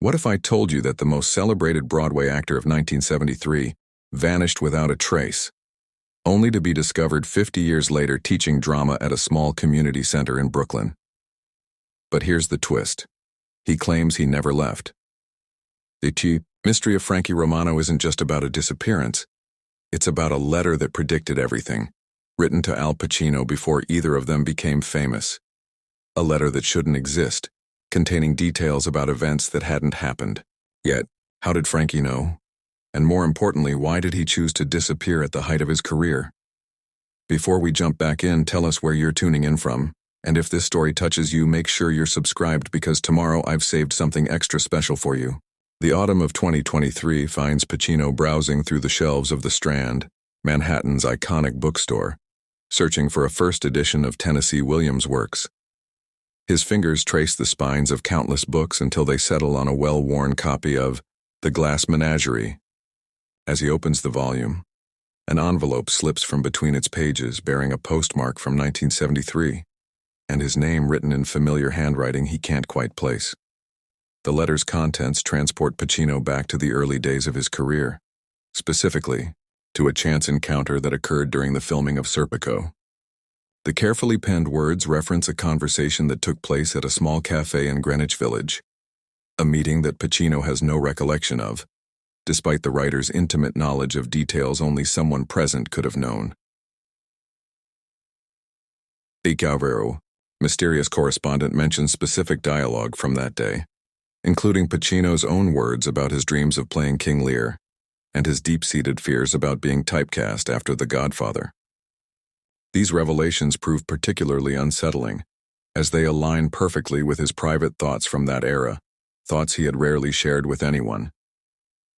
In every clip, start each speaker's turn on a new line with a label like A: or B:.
A: What if I told you that the most celebrated Broadway actor of 1973 vanished without a trace, only to be discovered 50 years later teaching drama at a small community center in Brooklyn? But here's the twist. He claims he never left. The mystery of Frankie Romano isn't just about a disappearance. It's about a letter that predicted everything, written to Al Pacino before either of them became famous. A letter that shouldn't exist, containing details about events that hadn't happened. Yet, how did Frankie know? And more importantly, why did he choose to disappear at the height of his career? Before we jump back in, tell us where you're tuning in from, and if this story touches you, make sure you're subscribed because tomorrow I've saved something extra special for you. The autumn of 2023 finds Pacino browsing through the shelves of the Strand, Manhattan's iconic bookstore, searching for a first edition of Tennessee Williams' works. His fingers trace the spines of countless books until they settle on a well-worn copy of The Glass Menagerie. As he opens the volume, an envelope slips from between its pages bearing a postmark from 1973, and his name written in familiar handwriting he can't quite place. The letter's contents transport Pacino back to the early days of his career, specifically to a chance encounter that occurred during the filming of Serpico. The carefully penned words reference a conversation that took place at a small cafe in Greenwich Village, a meeting that Pacino has no recollection of, despite the writer's intimate knowledge of details only someone present could have known. The Galvero, mysterious correspondent, mentions specific dialogue from that day, including Pacino's own words about his dreams of playing King Lear and his deep-seated fears about being typecast after The Godfather. These revelations prove particularly unsettling, as they align perfectly with his private thoughts from that era, thoughts he had rarely shared with anyone.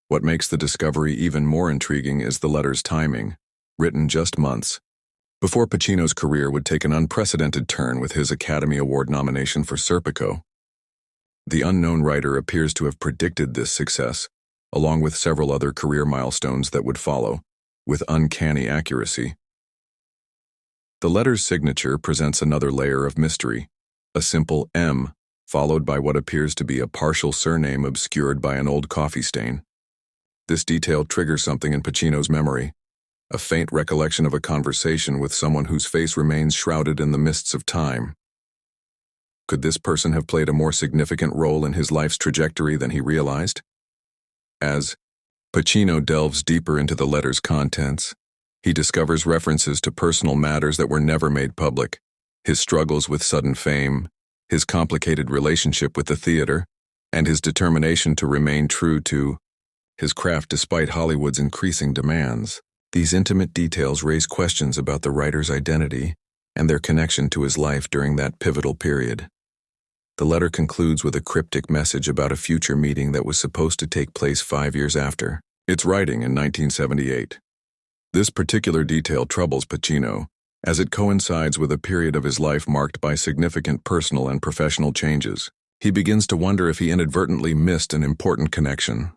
A: What makes the discovery even more intriguing is the letter's timing, written just months before Pacino's career would take an unprecedented turn with his Academy Award nomination for Serpico. The unknown writer appears to have predicted this success, along with several other career milestones that would follow, with uncanny accuracy. The letter's signature presents another layer of mystery, a simple M, followed by what appears to be a partial surname obscured by an old coffee stain. This detail triggers something in Pacino's memory, a faint recollection of a conversation with someone whose face remains shrouded in the mists of time. Could this person have played a more significant role in his life's trajectory than he realized? As Pacino delves deeper into the letter's contents, he discovers references to personal matters that were never made public, his struggles with sudden fame, his complicated relationship with the theater, and his determination to remain true to his craft despite Hollywood's increasing demands. These intimate details raise questions about the writer's identity and their connection to his life during that pivotal period. The letter concludes with a cryptic message about a future meeting that was supposed to take place 5 years after its writing in 1978. This particular detail troubles Pacino, as it coincides with a period of his life marked by significant personal and professional changes. He begins to wonder if he inadvertently missed an important connection,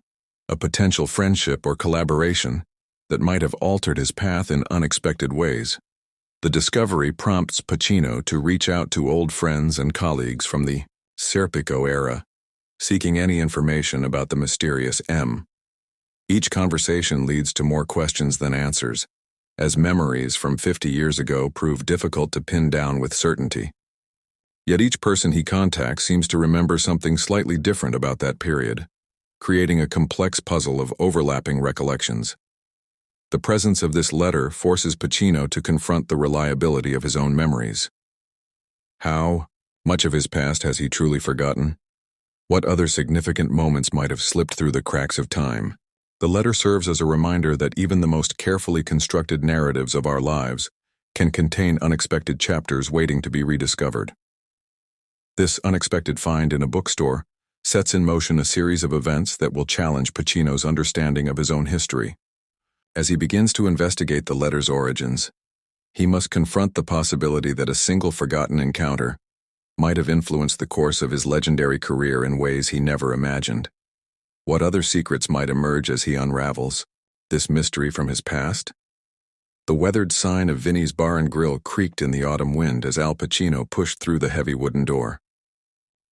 A: a potential friendship or collaboration that might have altered his path in unexpected ways. The discovery prompts Pacino to reach out to old friends and colleagues from the Serpico era, seeking any information about the mysterious M. Each conversation leads to more questions than answers, as memories from 50 years ago prove difficult to pin down with certainty. Yet each person he contacts seems to remember something slightly different about that period, creating a complex puzzle of overlapping recollections. The presence of this letter forces Pacino to confront the reliability of his own memories. How much of his past has he truly forgotten? What other significant moments might have slipped through the cracks of time? The letter serves as a reminder that even the most carefully constructed narratives of our lives can contain unexpected chapters waiting to be rediscovered. This unexpected find in a bookstore sets in motion a series of events that will challenge Pacino's understanding of his own history. As he begins to investigate the letter's origins, he must confront the possibility that a single forgotten encounter might have influenced the course of his legendary career in ways he never imagined. What other secrets might emerge as he unravels this mystery from his past? The weathered sign of Vinnie's Bar and Grill creaked in the autumn wind as Al Pacino pushed through the heavy wooden door.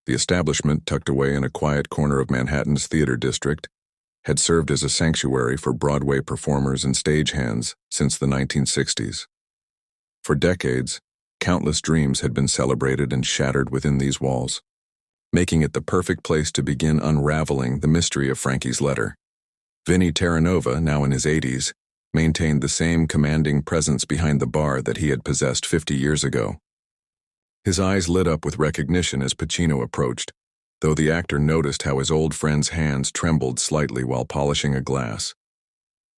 A: The establishment, tucked away in a quiet corner of Manhattan's theater district, had served as a sanctuary for Broadway performers and stagehands since the 1960s. For decades, countless dreams had been celebrated and shattered within these walls, making it the perfect place to begin unraveling the mystery of Frankie's letter. Vinnie Terranova, now in his 80s, maintained the same commanding presence behind the bar that he had possessed 50 years ago. His eyes lit up with recognition as Pacino approached, though the actor noticed how his old friend's hands trembled slightly while polishing a glass.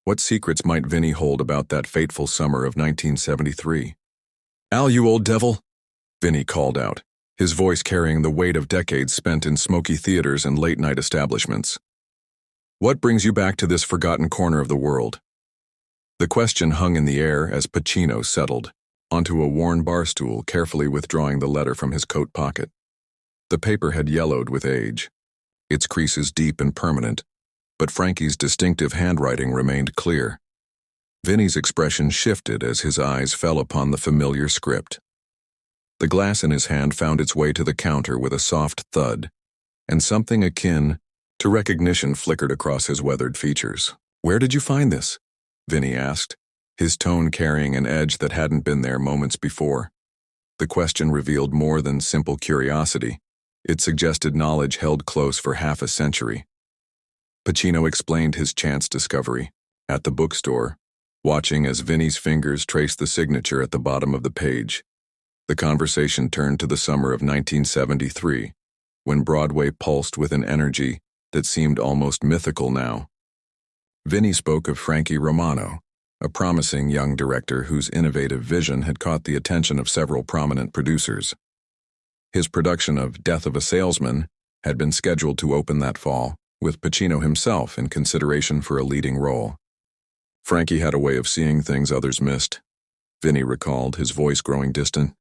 A: What secrets might Vinnie hold about that fateful summer of 1973? "Al, you old devil!" Vinnie called out, his voice carrying the weight of decades spent in smoky theaters and late-night establishments. "What brings you back to this forgotten corner of the world?" The question hung in the air as Pacino settled onto a worn bar stool, carefully withdrawing the letter from his coat pocket. The paper had yellowed with age, its creases deep and permanent, but Frankie's distinctive handwriting remained clear. Vinnie's expression shifted as his eyes fell upon the familiar script. The glass in his hand found its way to the counter with a soft thud, and something akin to recognition flickered across his weathered features. "Where did you find this?" Vinnie asked, his tone carrying an edge that hadn't been there moments before. The question revealed more than simple curiosity. It suggested knowledge held close for half a century. Pacino explained his chance discovery at the bookstore, watching as Vinnie's fingers traced the signature at the bottom of the page. The conversation turned to the summer of 1973, when Broadway pulsed with an energy that seemed almost mythical now. Vinnie spoke of Frankie Romano, a promising young director whose innovative vision had caught the attention of several prominent producers. His production of Death of a Salesman had been scheduled to open that fall, with Pacino himself in consideration for a leading role. Frankie had a way of seeing things others missed, Vinnie recalled, his voice growing distant.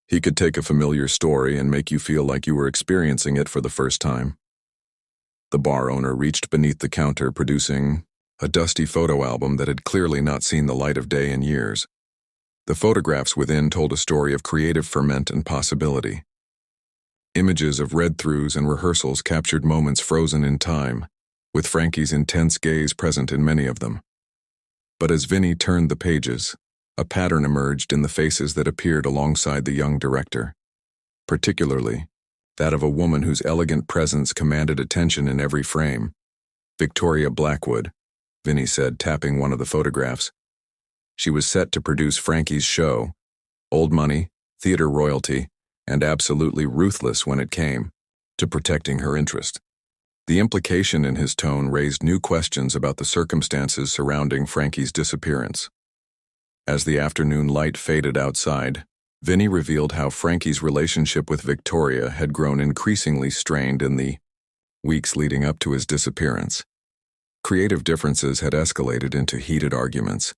A: He could take a familiar story and make you feel like you were experiencing it for the first time. The bar owner reached beneath the counter, producing a dusty photo album that had clearly not seen the light of day in years. The photographs within told a story of creative ferment and possibility. Images of read-throughs and rehearsals captured moments frozen in time, with Frankie's intense gaze present in many of them. But as Vinnie turned the pages, a pattern emerged in the faces that appeared alongside the young director, particularly that of a woman whose elegant presence commanded attention in every frame. Victoria Blackwood, Vinnie said, tapping one of the photographs. She was set to produce Frankie's show, old money, theater royalty, and absolutely ruthless when it came to protecting her interest. The implication in his tone raised new questions about the circumstances surrounding Frankie's disappearance. As the afternoon light faded outside, Vinnie revealed how Frankie's relationship with Victoria had grown increasingly strained in the weeks leading up to his disappearance. Creative differences had escalated into heated arguments,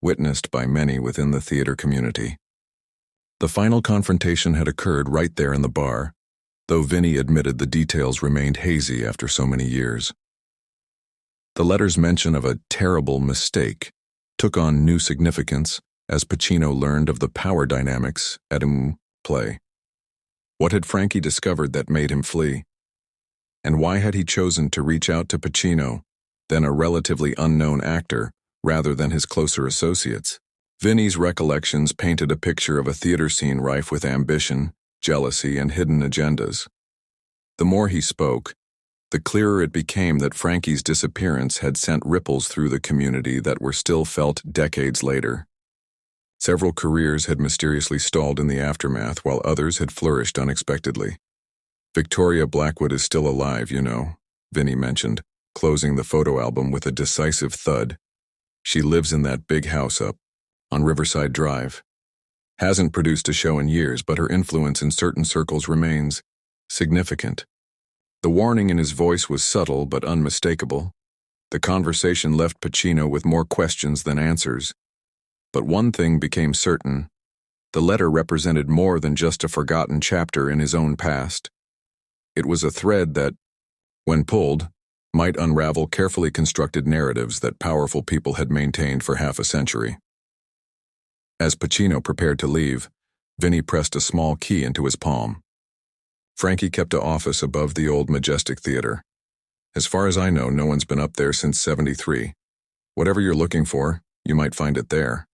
A: witnessed by many within the theater community. The final confrontation had occurred right there in the bar, though Vinnie admitted the details remained hazy after so many years. The letter's mention of a terrible mistake took on new significance as Pacino learned of the power dynamics at play. What had Frankie discovered that made him flee? And why had he chosen to reach out to Pacino, then a relatively unknown actor, rather than his closer associates? Vinnie's recollections painted a picture of a theater scene rife with ambition, jealousy, and hidden agendas. The more he spoke, the clearer it became that Frankie's disappearance had sent ripples through the community that were still felt decades later. Several careers had mysteriously stalled in the aftermath, while others had flourished unexpectedly. Victoria Blackwood is still alive, you know, Vinnie mentioned, closing the photo album with a decisive thud. She lives in that big house up on Riverside Drive. Hasn't produced a show in years, but her influence in certain circles remains significant. The warning in his voice was subtle but unmistakable. The conversation left Pacino with more questions than answers. But one thing became certain. The letter represented more than just a forgotten chapter in his own past. It was a thread that, when pulled, might unravel carefully constructed narratives that powerful people had maintained for half a century. As Pacino prepared to leave, Vinnie pressed a small key into his palm. Frankie kept an office above the old Majestic Theater. As far as I know, no one's been up there since '73. Whatever you're looking for, you might find it there.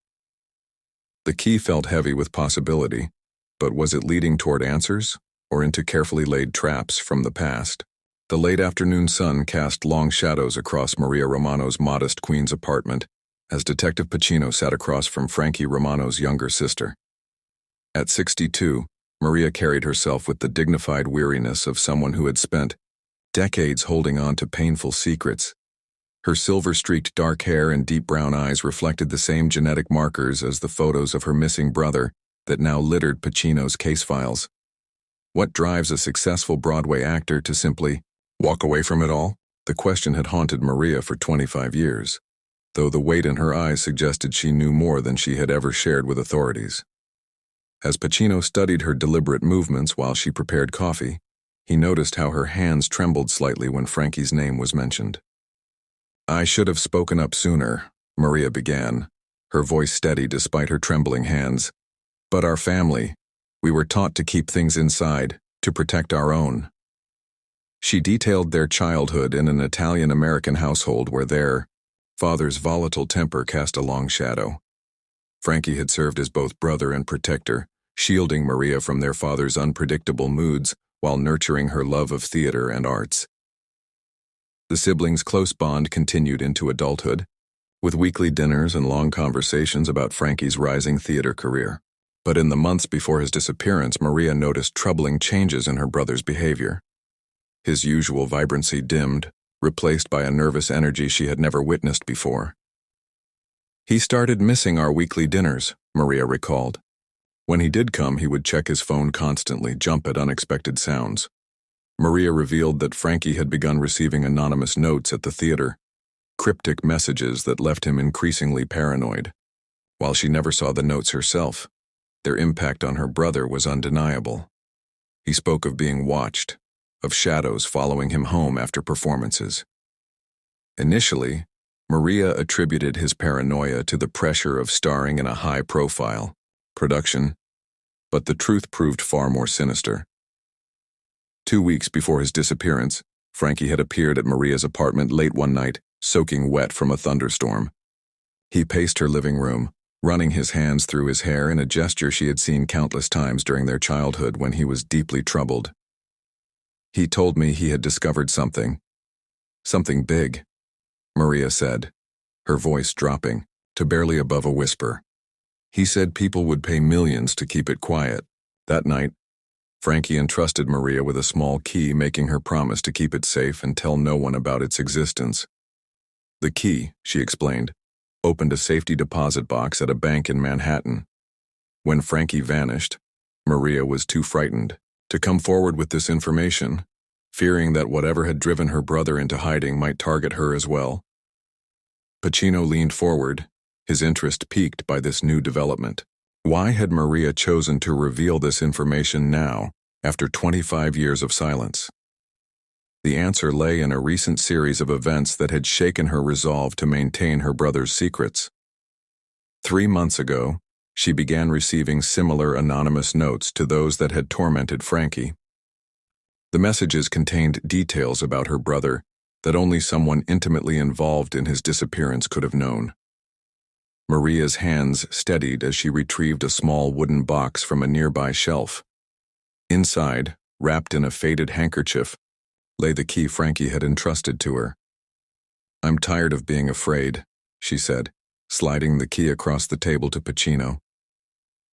A: The key felt heavy with possibility, but was it leading toward answers, or into carefully laid traps from the past? The late afternoon sun cast long shadows across Maria Romano's modest Queens apartment as Detective Pacino sat across from Frankie Romano's younger sister. At 62, Maria carried herself with the dignified weariness of someone who had spent decades holding on to painful secrets. Her silver-streaked dark hair and deep brown eyes reflected the same genetic markers as the photos of her missing brother that now littered Pacino's case files. What drives a successful Broadway actor to simply walk away from it all? The question had haunted Maria for 25 years, though the weight in her eyes suggested she knew more than she had ever shared with authorities. As Pacino studied her deliberate movements while she prepared coffee, he noticed how her hands trembled slightly when Frankie's name was mentioned. "I should have spoken up sooner," Maria began, her voice steady despite her trembling hands. "But our family, we were taught to keep things inside, to protect our own." She detailed their childhood in an Italian-American household where their father's volatile temper cast a long shadow. Frankie had served as both brother and protector, shielding Maria from their father's unpredictable moods while nurturing her love of theater and arts. The siblings' close bond continued into adulthood, with weekly dinners and long conversations about Frankie's rising theater career. But in the months before his disappearance, Maria noticed troubling changes in her brother's behavior. His usual vibrancy dimmed, replaced by a nervous energy she had never witnessed before. "He started missing our weekly dinners," Maria recalled. When he did come, he would check his phone constantly, jump at unexpected sounds. Maria revealed that Frankie had begun receiving anonymous notes at the theater, cryptic messages that left him increasingly paranoid. While she never saw the notes herself, their impact on her brother was undeniable. He spoke of being watched, of shadows following him home after performances. Initially, Maria attributed his paranoia to the pressure of starring in a high-profile production, but the truth proved far more sinister. 2 weeks before his disappearance, Frankie had appeared at Maria's apartment late one night, soaking wet from a thunderstorm. He paced her living room, running his hands through his hair in a gesture she had seen countless times during their childhood when he was deeply troubled. "He told me he had discovered something big," Maria said, her voice dropping to barely above a whisper. "He said people would pay millions to keep it quiet." That night, Frankie entrusted Maria with a small key, making her promise to keep it safe and tell no one about its existence. The key, she explained, opened a safety deposit box at a bank in Manhattan. When Frankie vanished, Maria was too frightened to come forward with this information, fearing that whatever had driven her brother into hiding might target her as well. Pacino leaned forward, his interest piqued by this new development. Why had Maria chosen to reveal this information now, after 25 years of silence? The answer lay in a recent series of events that had shaken her resolve to maintain her brother's secrets. 3 months ago, she began receiving similar anonymous notes to those that had tormented Frankie. The messages contained details about her brother that only someone intimately involved in his disappearance could have known. Maria's hands steadied as she retrieved a small wooden box from a nearby shelf. Inside, wrapped in a faded handkerchief, lay the key Frankie had entrusted to her. "I'm tired of being afraid," she said, sliding the key across the table to Pacino.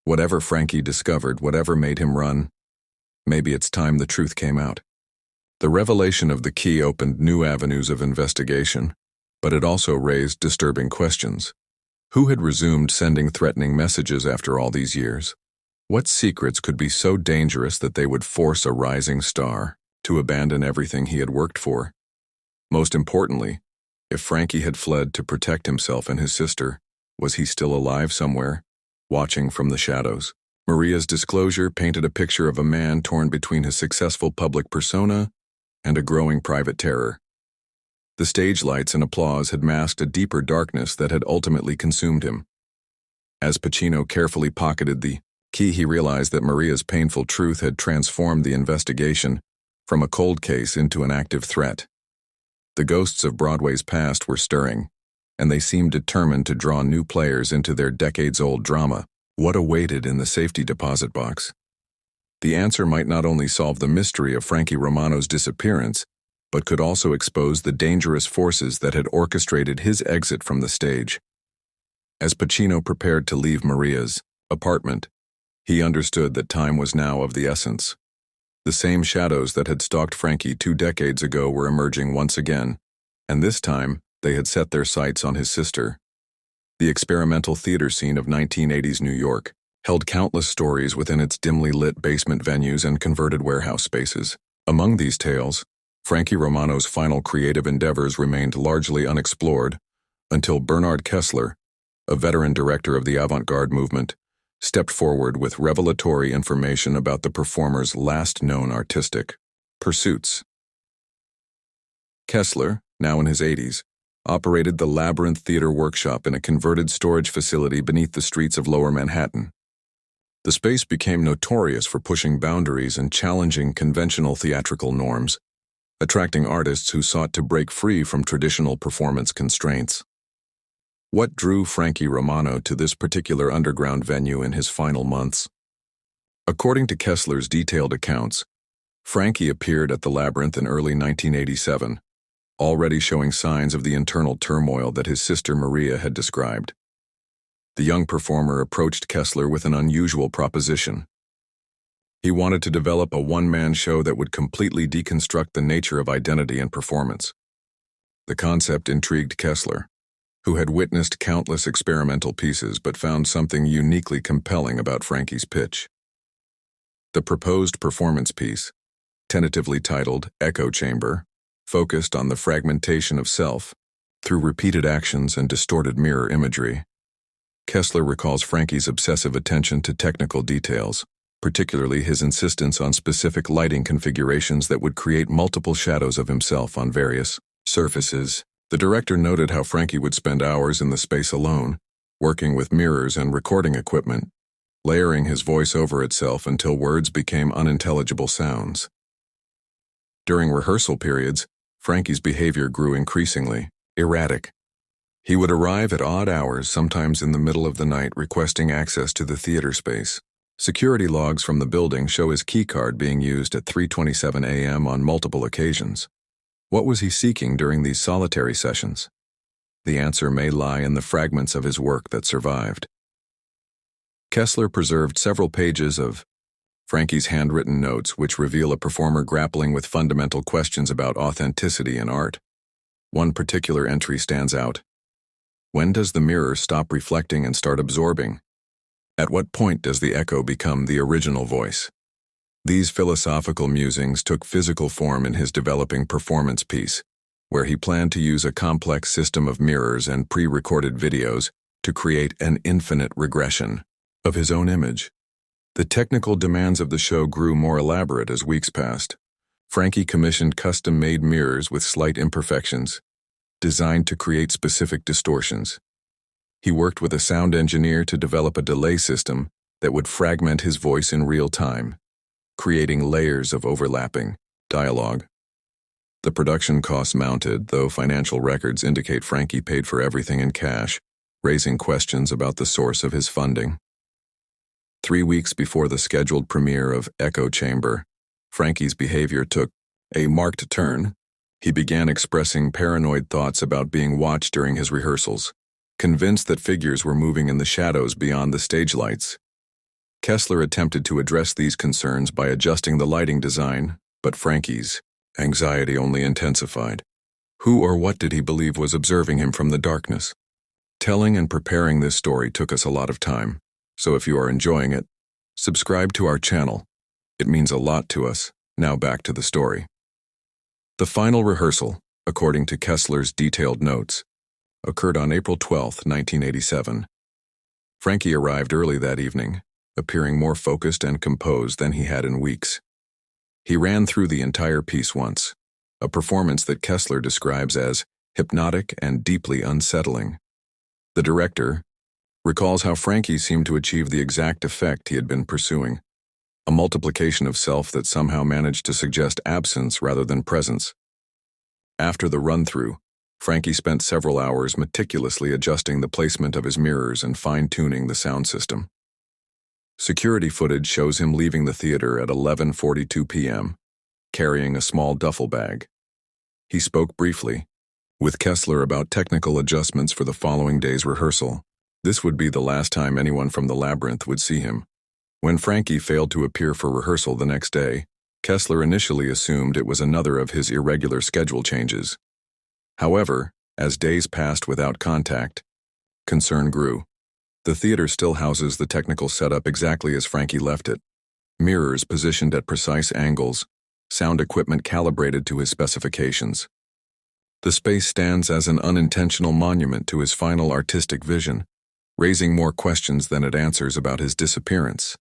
A: "Whatever Frankie discovered, whatever made him run, maybe it's time the truth came out." The revelation of the key opened new avenues of investigation, but it also raised disturbing questions. Who had resumed sending threatening messages after all these years? What secrets could be so dangerous that they would force a rising star to abandon everything he had worked for? Most importantly, if Frankie had fled to protect himself and his sister, was he still alive somewhere, watching from the shadows? Maria's disclosure painted a picture of a man torn between his successful public persona and a growing private terror. The stage lights and applause had masked a deeper darkness that had ultimately consumed him. As Pacino carefully pocketed the He realized that Maria's painful truth had transformed the investigation from a cold case into an active threat. The ghosts of Broadway's past were stirring, and they seemed determined to draw new players into their decades-old drama. What awaited in the safety deposit box? The answer might not only solve the mystery of Frankie Romano's disappearance, but could also expose the dangerous forces that had orchestrated his exit from the stage. As Pacino prepared to leave Maria's apartment, he understood that time was now of the essence. The same shadows that had stalked Frankie 2 decades ago were emerging once again, and this time they had set their sights on his sister. The experimental theater scene of 1980s New York held countless stories within its dimly lit basement venues and converted warehouse spaces. Among these tales, Frankie Romano's final creative endeavors remained largely unexplored until Bernard Kessler, a veteran director of the avant-garde movement, stepped forward with revelatory information about the performer's last known artistic pursuits. Kessler, now in his 80s, operated the Labyrinth Theater Workshop in a converted storage facility beneath the streets of Lower Manhattan. The space became notorious for pushing boundaries and challenging conventional theatrical norms, attracting artists who sought to break free from traditional performance constraints. What drew Frankie Romano to this particular underground venue in his final months? According to Kessler's detailed accounts, Frankie appeared at the Labyrinth in early 1987, already showing signs of the internal turmoil that his sister Maria had described. The young performer approached Kessler with an unusual proposition. He wanted to develop a one-man show that would completely deconstruct the nature of identity and performance. The concept intrigued Kessler, who had witnessed countless experimental pieces but found something uniquely compelling about Frankie's pitch. The proposed performance piece, tentatively titled Echo Chamber, focused on the fragmentation of self through repeated actions and distorted mirror imagery. Kessler recalls Frankie's obsessive attention to technical details, particularly his insistence on specific lighting configurations that would create multiple shadows of himself on various surfaces. The director noted how Frankie would spend hours in the space alone, working with mirrors and recording equipment, layering his voice over itself until words became unintelligible sounds. During rehearsal periods, Frankie's behavior grew increasingly erratic. He would arrive at odd hours, sometimes in the middle of the night, requesting access to the theater space. Security logs from the building show his keycard being used at 3:27 a.m. on multiple occasions. What was he seeking during these solitary sessions? The answer may lie in the fragments of his work that survived. Kessler preserved several pages of Frankie's handwritten notes, which reveal a performer grappling with fundamental questions about authenticity in art. One particular entry stands out. When does the mirror stop reflecting and start absorbing? At what point does the echo become the original voice? These philosophical musings took physical form in his developing performance piece, where he planned to use a complex system of mirrors and pre-recorded videos to create an infinite regression of his own image. The technical demands of the show grew more elaborate as weeks passed. Frankie commissioned custom-made mirrors with slight imperfections, designed to create specific distortions. He worked with a sound engineer to develop a delay system that would fragment his voice in real time, creating layers of overlapping dialogue. The production costs mounted, though financial records indicate Frankie paid for everything in cash, raising questions about the source of his funding. 3 weeks before the scheduled premiere of Echo Chamber, Frankie's behavior took a marked turn. He began expressing paranoid thoughts about being watched during his rehearsals, convinced that figures were moving in the shadows beyond the stage lights. Kessler attempted to address these concerns by adjusting the lighting design, but Frankie's anxiety only intensified. Who or what did he believe was observing him from the darkness? Telling and preparing this story took us a lot of time, so if you are enjoying it, subscribe to our channel. It means a lot to us. Now back to the story. The final rehearsal, according to Kessler's detailed notes, occurred on April 12, 1987. Frankie arrived early that evening, appearing more focused and composed than he had in weeks. He ran through the entire piece once, a performance that Kessler describes as hypnotic and deeply unsettling. The director, recalls how Frankie seemed to achieve the exact effect he had been pursuing, a multiplication of self that somehow managed to suggest absence rather than presence. After the run-through, Frankie spent several hours meticulously adjusting the placement of his mirrors and fine-tuning the sound system. Security footage shows him leaving the theater at 11:42 p.m., carrying a small duffel bag. He spoke briefly with Kessler about technical adjustments for the following day's rehearsal. This would be the last time anyone from the labyrinth would see him. When Frankie failed to appear for rehearsal the next day, Kessler initially assumed it was another of his irregular schedule changes. However, as days passed without contact, concern grew. The theater still houses the technical setup exactly as Frankie left it. Mirrors positioned at precise angles, sound equipment calibrated to his specifications. The space stands as an unintentional monument to his final artistic vision, raising more questions than it answers about his disappearance.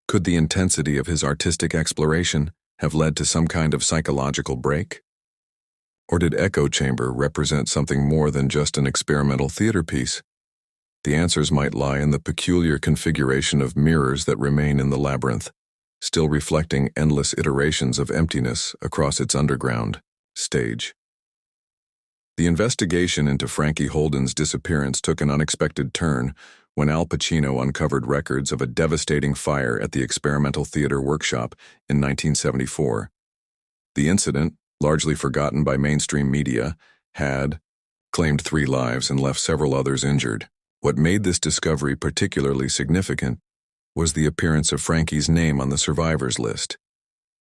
A: Could the intensity of his artistic exploration have led to some kind of psychological break? Or did Echo Chamber represent something more than just an experimental theater piece? The answers might lie in the peculiar configuration of mirrors that remain in the labyrinth, still reflecting endless iterations of emptiness across its underground stage. The investigation into Frankie Holden's disappearance took an unexpected turn when Al Pacino uncovered records of a devastating fire at the Experimental Theater Workshop in 1974. The incident, largely forgotten by mainstream media, had claimed 3 lives and left several others injured. What made this discovery particularly significant was the appearance of Frankie's name on the survivors list,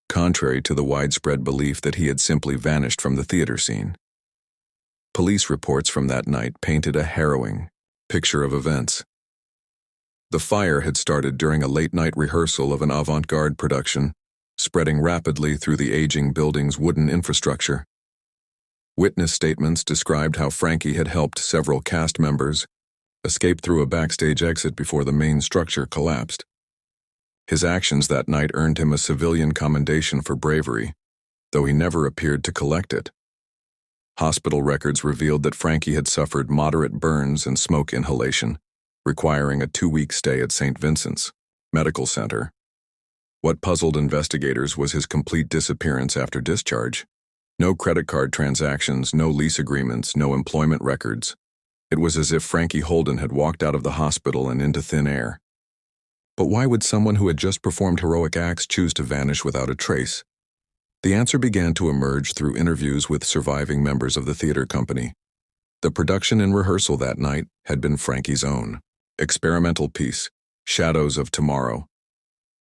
A: contrary to the widespread belief that he had simply vanished from the theater scene. Police reports from that night painted a harrowing picture of events. The fire had started during a late-night rehearsal of an avant-garde production, spreading rapidly through the aging building's wooden infrastructure. Witness statements described how Frankie had helped several cast members escape through a backstage exit before the main structure collapsed. His actions that night earned him a civilian commendation for bravery, though he never appeared to collect it. Hospital records revealed that Frankie had suffered moderate burns and smoke inhalation, requiring a 2-week stay at St. Vincent's Medical Center. What puzzled investigators was his complete disappearance after discharge. No credit card transactions, no lease agreements, no employment records. It was as if Frankie Holden had walked out of the hospital and into thin air. But why would someone who had just performed heroic acts choose to vanish without a trace? The answer began to emerge through interviews with surviving members of the theater company. The production and rehearsal that night had been Frankie's own experimental piece, Shadows of Tomorrow.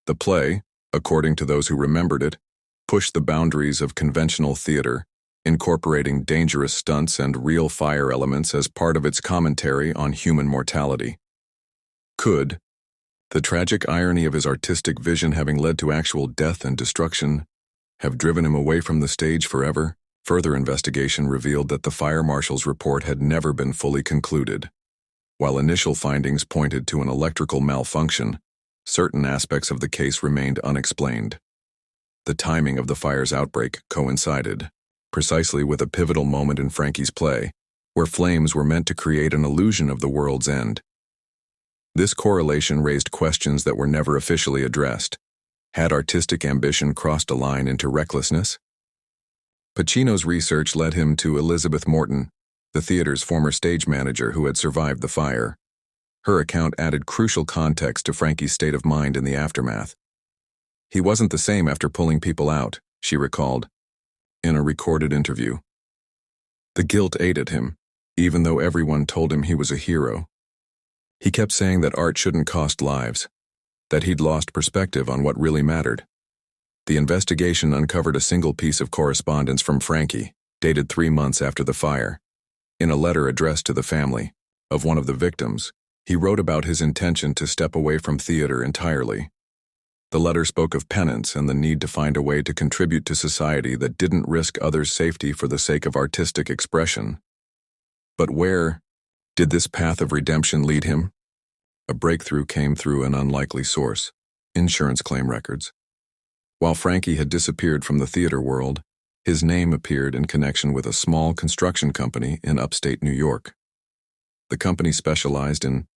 A: The play, according to those who remembered it, pushed the boundaries of conventional theater, incorporating dangerous stunts and real fire elements as part of its commentary on human mortality. Could the tragic irony of his artistic vision having led to actual death and destruction have driven him away from the stage forever? Further investigation revealed that the fire marshal's report had never been fully concluded. While initial findings pointed to an electrical malfunction, certain aspects of the case remained unexplained. The timing of the fire's outbreak coincided precisely with a pivotal moment in Frankie's play, where flames were meant to create an illusion of the world's end. This correlation raised questions that were never officially addressed. Had artistic ambition crossed a line into recklessness? Pacino's research led him to Elizabeth Morton, the theater's former stage manager who had survived the fire. Her account added crucial context to Frankie's state of mind in the aftermath. He wasn't the same after pulling people out, she recalled, in a recorded interview. The guilt ate at him, even though everyone told him he was a hero. He kept saying that art shouldn't cost lives, that he'd lost perspective on what really mattered. The investigation uncovered a single piece of correspondence from Frankie, dated 3 months after the fire. In a letter addressed to the family of one of the victims, he wrote about his intention to step away from theater entirely. The letter spoke of penance and the need to find a way to contribute to society that didn't risk others' safety for the sake of artistic expression. But where did this path of redemption lead him? A breakthrough came through an unlikely source: insurance claim records. While Frankie had disappeared from the theater world, his name appeared in connection with a small construction company in upstate New York. The company specialized in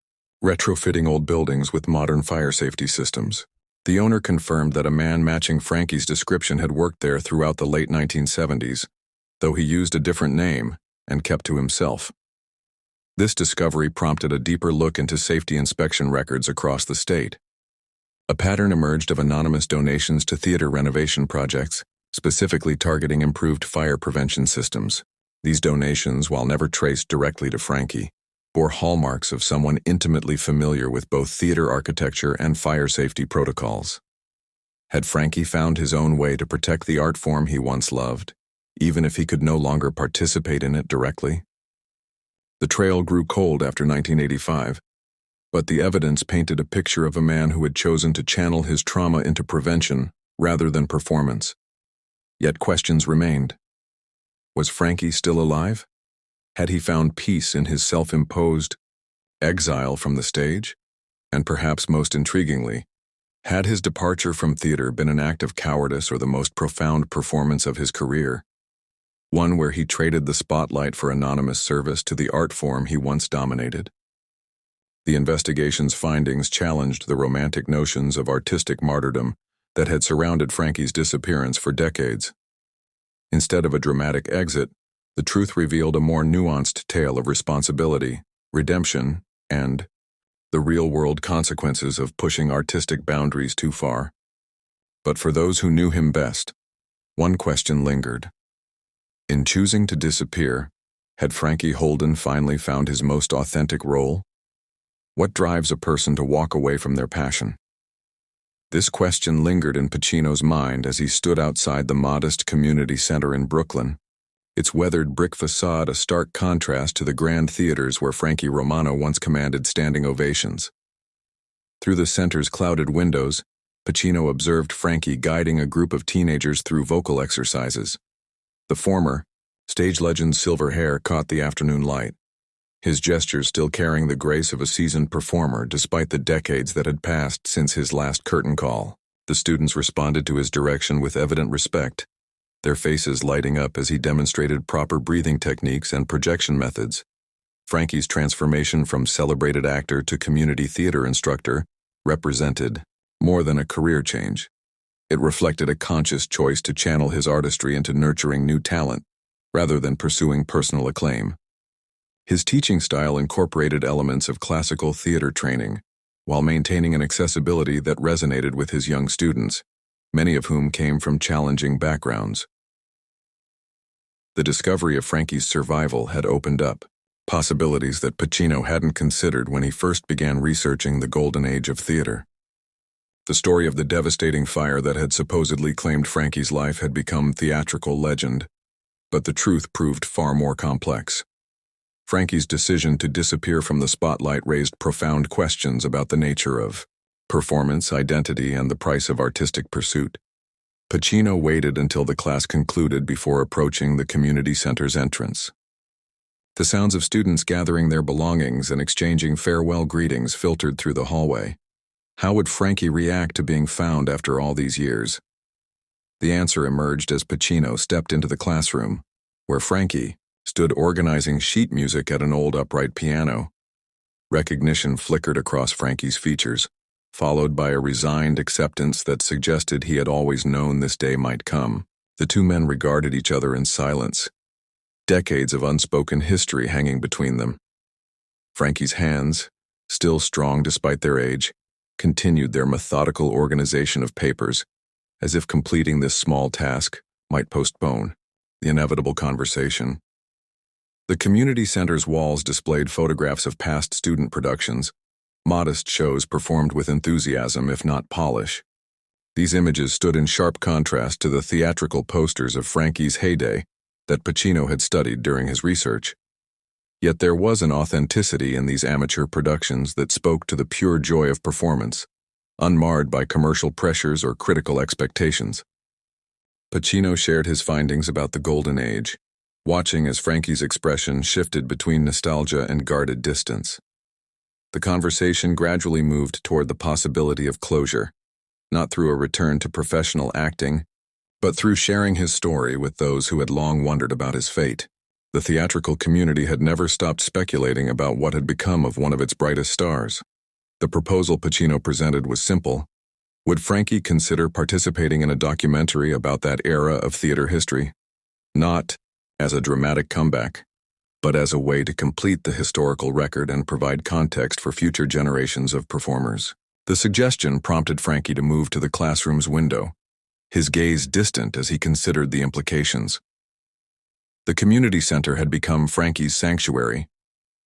A: retrofitting old buildings with modern fire safety systems. The owner confirmed that a man matching Frankie's description had worked there throughout the late 1970s, though he used a different name and kept to himself. This discovery prompted a deeper look into safety inspection records across the state. A pattern emerged of anonymous donations to theater renovation projects, specifically targeting improved fire prevention systems. These donations, while never traced directly to Frankie, bore hallmarks of someone intimately familiar with both theater architecture and fire safety protocols. Had Frankie found his own way to protect the art form he once loved, even if he could no longer participate in it directly? The trail grew cold after 1985, but the evidence painted a picture of a man who had chosen to channel his trauma into prevention rather than performance. Yet questions remained. Was Frankie still alive? Had he found peace in his self-imposed exile from the stage? And perhaps most intriguingly, had his departure from theater been an act of cowardice or the most profound performance of his career? One where he traded the spotlight for anonymous service to the art form he once dominated? The investigation's findings challenged the romantic notions of artistic martyrdom that had surrounded Frankie's disappearance for decades. Instead of a dramatic exit, the truth revealed a more nuanced tale of responsibility, redemption, and the real-world consequences of pushing artistic boundaries too far. But for those who knew him best, one question lingered. In choosing to disappear, had Frankie Holden finally found his most authentic role? What drives a person to walk away from their passion? This question lingered in Pacino's mind as he stood outside the modest community center in Brooklyn, its weathered brick facade a stark contrast to the grand theaters where Frankie Romano once commanded standing ovations. Through the center's clouded windows, Pacino observed Frankie guiding a group of teenagers through vocal exercises. The former, stage legend's silver hair, caught the afternoon light, his gestures still carrying the grace of a seasoned performer despite the decades that had passed since his last curtain call. The students responded to his direction with evident respect, their faces lighting up as he demonstrated proper breathing techniques and projection methods. Frankie's transformation from celebrated actor to community theater instructor represented more than a career change. It reflected a conscious choice to channel his artistry into nurturing new talent, rather than pursuing personal acclaim. His teaching style incorporated elements of classical theater training, while maintaining an accessibility that resonated with his young students, many of whom came from challenging backgrounds. The discovery of Frankie's survival had opened up possibilities that Pacino hadn't considered when he first began researching the golden age of theater. The story of the devastating fire that had supposedly claimed Frankie's life had become theatrical legend, but the truth proved far more complex. Frankie's decision to disappear from the spotlight raised profound questions about the nature of performance, identity, and the price of artistic pursuit. Pacino waited until the class concluded before approaching the community center's entrance. The sounds of students gathering their belongings and exchanging farewell greetings filtered through the hallway. How would Frankie react to being found after all these years? The answer emerged as Pacino stepped into the classroom, where Frankie stood organizing sheet music at an old upright piano. Recognition flickered across Frankie's features, followed by a resigned acceptance that suggested he had always known this day might come. The two men regarded each other in silence, decades of unspoken history hanging between them. Frankie's hands, still strong despite their age, continued their methodical organization of papers, as if completing this small task might postpone the inevitable conversation. The community center's walls displayed photographs of past student productions, modest shows performed with enthusiasm if not polish. These images stood in sharp contrast to the theatrical posters of Frankie's heyday that Pacino had studied during his research. Yet there was an authenticity in these amateur productions that spoke to the pure joy of performance, unmarred by commercial pressures or critical expectations. Pacino shared his findings about the Golden Age, watching as Frankie's expression shifted between nostalgia and guarded distance. The conversation gradually moved toward the possibility of closure, not through a return to professional acting, but through sharing his story with those who had long wondered about his fate. The theatrical community had never stopped speculating about what had become of one of its brightest stars. The proposal Pacino presented was simple. Would Frankie consider participating in a documentary about that era of theater history? Not as a dramatic comeback, but as a way to complete the historical record and provide context for future generations of performers. The suggestion prompted Frankie to move to the classroom's window, his gaze distant as he considered the implications. The community center had become Frankie's sanctuary,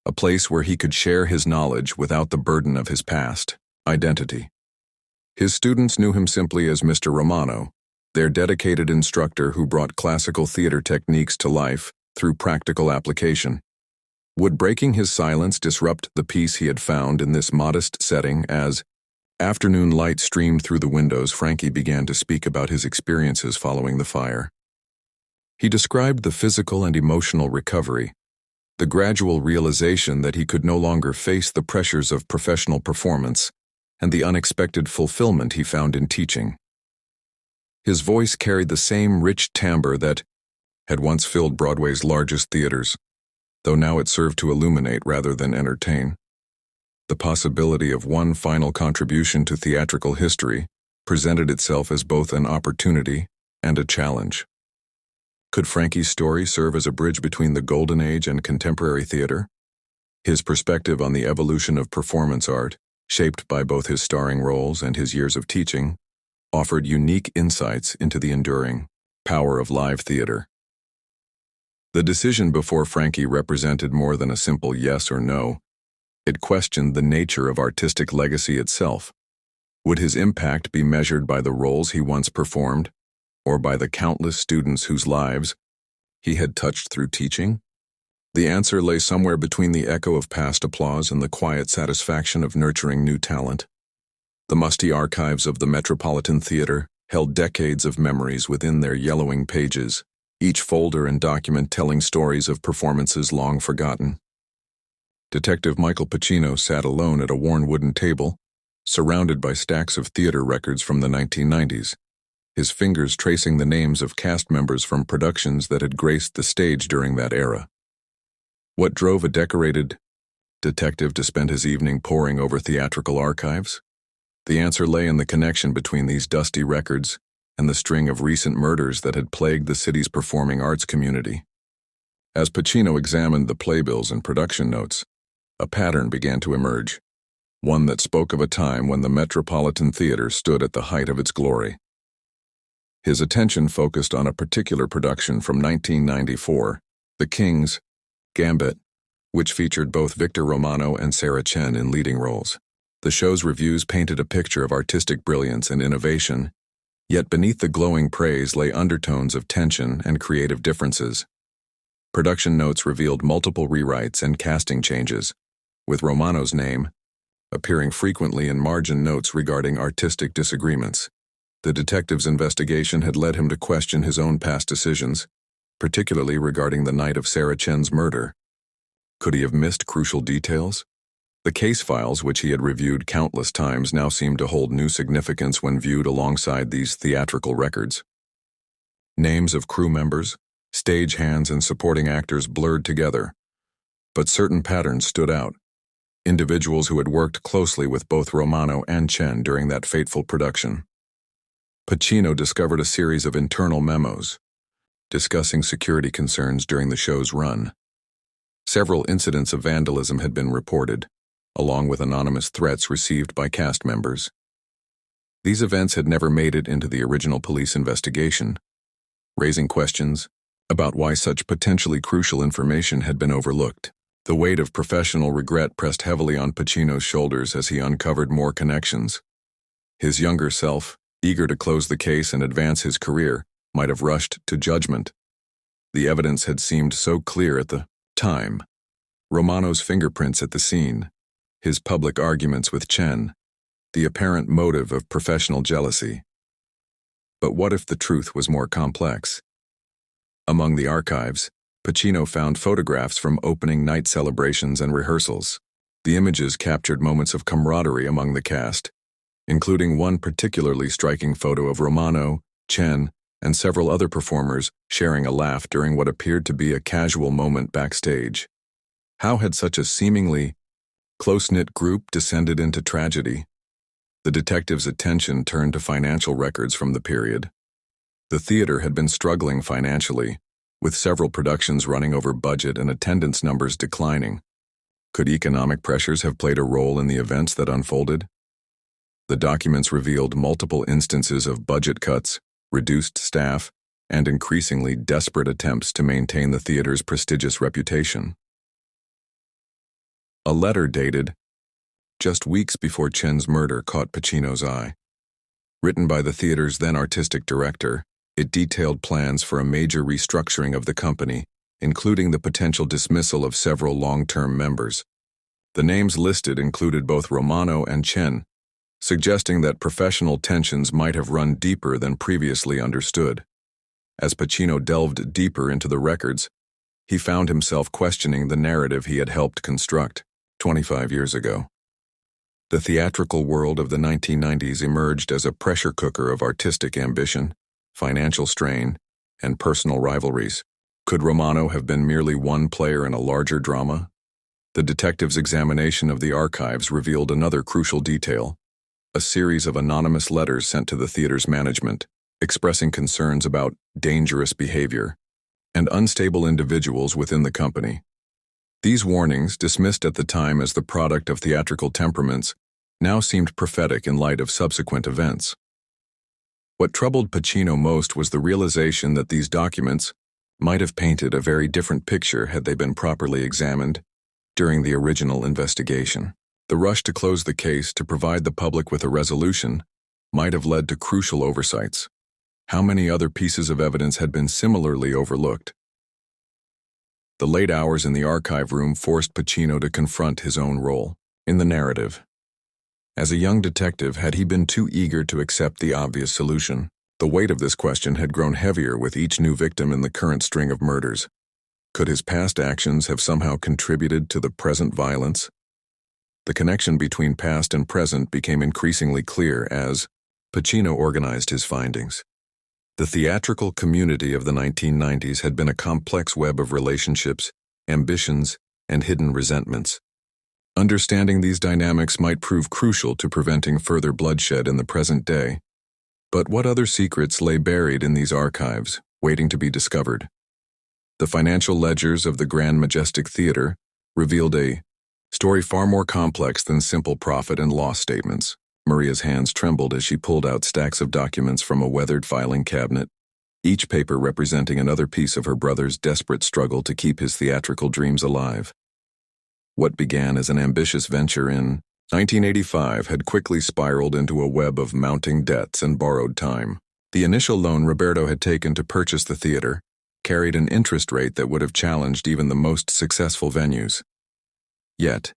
A: a place where he could share his knowledge without the burden of his past identity. His students knew him simply as Mr. Romano, their dedicated instructor who brought classical theater techniques to life through practical application. Would breaking his silence disrupt the peace he had found in this modest setting as afternoon light streamed through the windows? Frankie began to speak about his experiences following the fire. He described the physical and emotional recovery, the gradual realization that he could no longer face the pressures of professional performance, and the unexpected fulfillment he found in teaching. His voice carried the same rich timbre that had once filled Broadway's largest theaters, though now it served to illuminate rather than entertain. The possibility of one final contribution to theatrical history presented itself as both an opportunity and a challenge. Could Frankie's story serve as a bridge between the golden age and contemporary theater? His perspective on the evolution of performance art, shaped by both his starring roles and his years of teaching, offered unique insights into the enduring power of live theater. The decision before Frankie represented more than a simple yes or no. It questioned the nature of artistic legacy itself. Would his impact be measured by the roles he once performed, or by the countless students whose lives he had touched through teaching? The answer lay somewhere between the echo of past applause and the quiet satisfaction of nurturing new talent. The musty archives of the Metropolitan Theater held decades of memories within their yellowing pages, each folder and document telling stories of performances long forgotten. Detective Michael Pacino sat alone at a worn wooden table, surrounded by stacks of theater records from the 1990s, his fingers tracing the names of cast members from productions that had graced the stage during that era. What drove a decorated detective to spend his evening poring over theatrical archives? The answer lay in the connection between these dusty records and the string of recent murders that had plagued the city's performing arts community. As Pacino examined the playbills and production notes, a pattern began to emerge, one that spoke of a time when the Metropolitan Theater stood at the height of its glory. His attention focused on a particular production from 1994, The King's Gambit, which featured both Victor Romano and Sarah Chen in leading roles. The show's reviews painted a picture of artistic brilliance and innovation, yet beneath the glowing praise lay undertones of tension and creative differences. Production notes revealed multiple rewrites and casting changes, with Romano's name appearing frequently in margin notes regarding artistic disagreements. The detective's investigation had led him to question his own past decisions, particularly regarding the night of Sarah Chen's murder. Could he have missed crucial details? The case files, which he had reviewed countless times, now seemed to hold new significance when viewed alongside these theatrical records. Names of crew members, stage hands, and supporting actors blurred together, but certain patterns stood out. Individuals who had worked closely with both Romano and Chen during that fateful production. Pacino discovered a series of internal memos discussing security concerns during the show's run. Several incidents of vandalism had been reported, along with anonymous threats received by cast members. These events had never made it into the original police investigation, raising questions about why such potentially crucial information had been overlooked. The weight of professional regret pressed heavily on Pacino's shoulders as he uncovered more connections. His younger self, eager to close the case and advance his career, might have rushed to judgment. The evidence had seemed so clear at the time. Romano's fingerprints at the scene, his public arguments with Chen, the apparent motive of professional jealousy. But what if the truth was more complex? Among the archives, Pacino found photographs from opening night celebrations and rehearsals. The images captured moments of camaraderie among the cast, including one particularly striking photo of Romano, Chen, and several other performers sharing a laugh during what appeared to be a casual moment backstage. How had such a seemingly close-knit group descended into tragedy. The detective's attention turned to financial records from the period. The theater had been struggling financially, with several productions running over budget and attendance numbers declining. Could economic pressures have played a role in the events that unfolded? The documents revealed multiple instances of budget cuts, reduced staff, and increasingly desperate attempts to maintain the theater's prestigious reputation. A letter dated just weeks before Chen's murder caught Pacino's eye. Written by the theater's then artistic director, it detailed plans for a major restructuring of the company, including the potential dismissal of several long-term members. The names listed included both Romano and Chen, suggesting that professional tensions might have run deeper than previously understood. As Pacino delved deeper into the records, he found himself questioning the narrative he had helped construct 25 years ago. The theatrical world of the 1990s emerged as a pressure cooker of artistic ambition, financial strain, and personal rivalries. Could Romano have been merely one player in a larger drama? The detective's examination of the archives revealed another crucial detail: a series of anonymous letters sent to the theater's management, expressing concerns about dangerous behavior and unstable individuals within the company. These warnings, dismissed at the time as the product of theatrical temperaments, now seemed prophetic in light of subsequent events. What troubled Pacino most was the realization that these documents might have painted a very different picture had they been properly examined during the original investigation. The rush to close the case to provide the public with a resolution might have led to crucial oversights. How many other pieces of evidence had been similarly overlooked? The late hours in the archive room forced Pacino to confront his own role in the narrative. As a young detective, had he been too eager to accept the obvious solution? The weight of this question had grown heavier with each new victim in the current string of murders. Could his past actions have somehow contributed to the present violence? The connection between past and present became increasingly clear as Pacino organized his findings. The theatrical community of the 1990s had been a complex web of relationships, ambitions, and hidden resentments. Understanding these dynamics might prove crucial to preventing further bloodshed in the present day. But what other secrets lay buried in these archives, waiting to be discovered? The financial ledgers of the Grand Majestic Theater revealed a story far more complex than simple profit and loss statements. Maria's hands trembled as she pulled out stacks of documents from a weathered filing cabinet, each paper representing another piece of her brother's desperate struggle to keep his theatrical dreams alive. What began as an ambitious venture in 1985 had quickly spiraled into a web of mounting debts and borrowed time. The initial loan Roberto had taken to purchase the theater carried an interest rate that would have challenged even the most successful venues. Yet,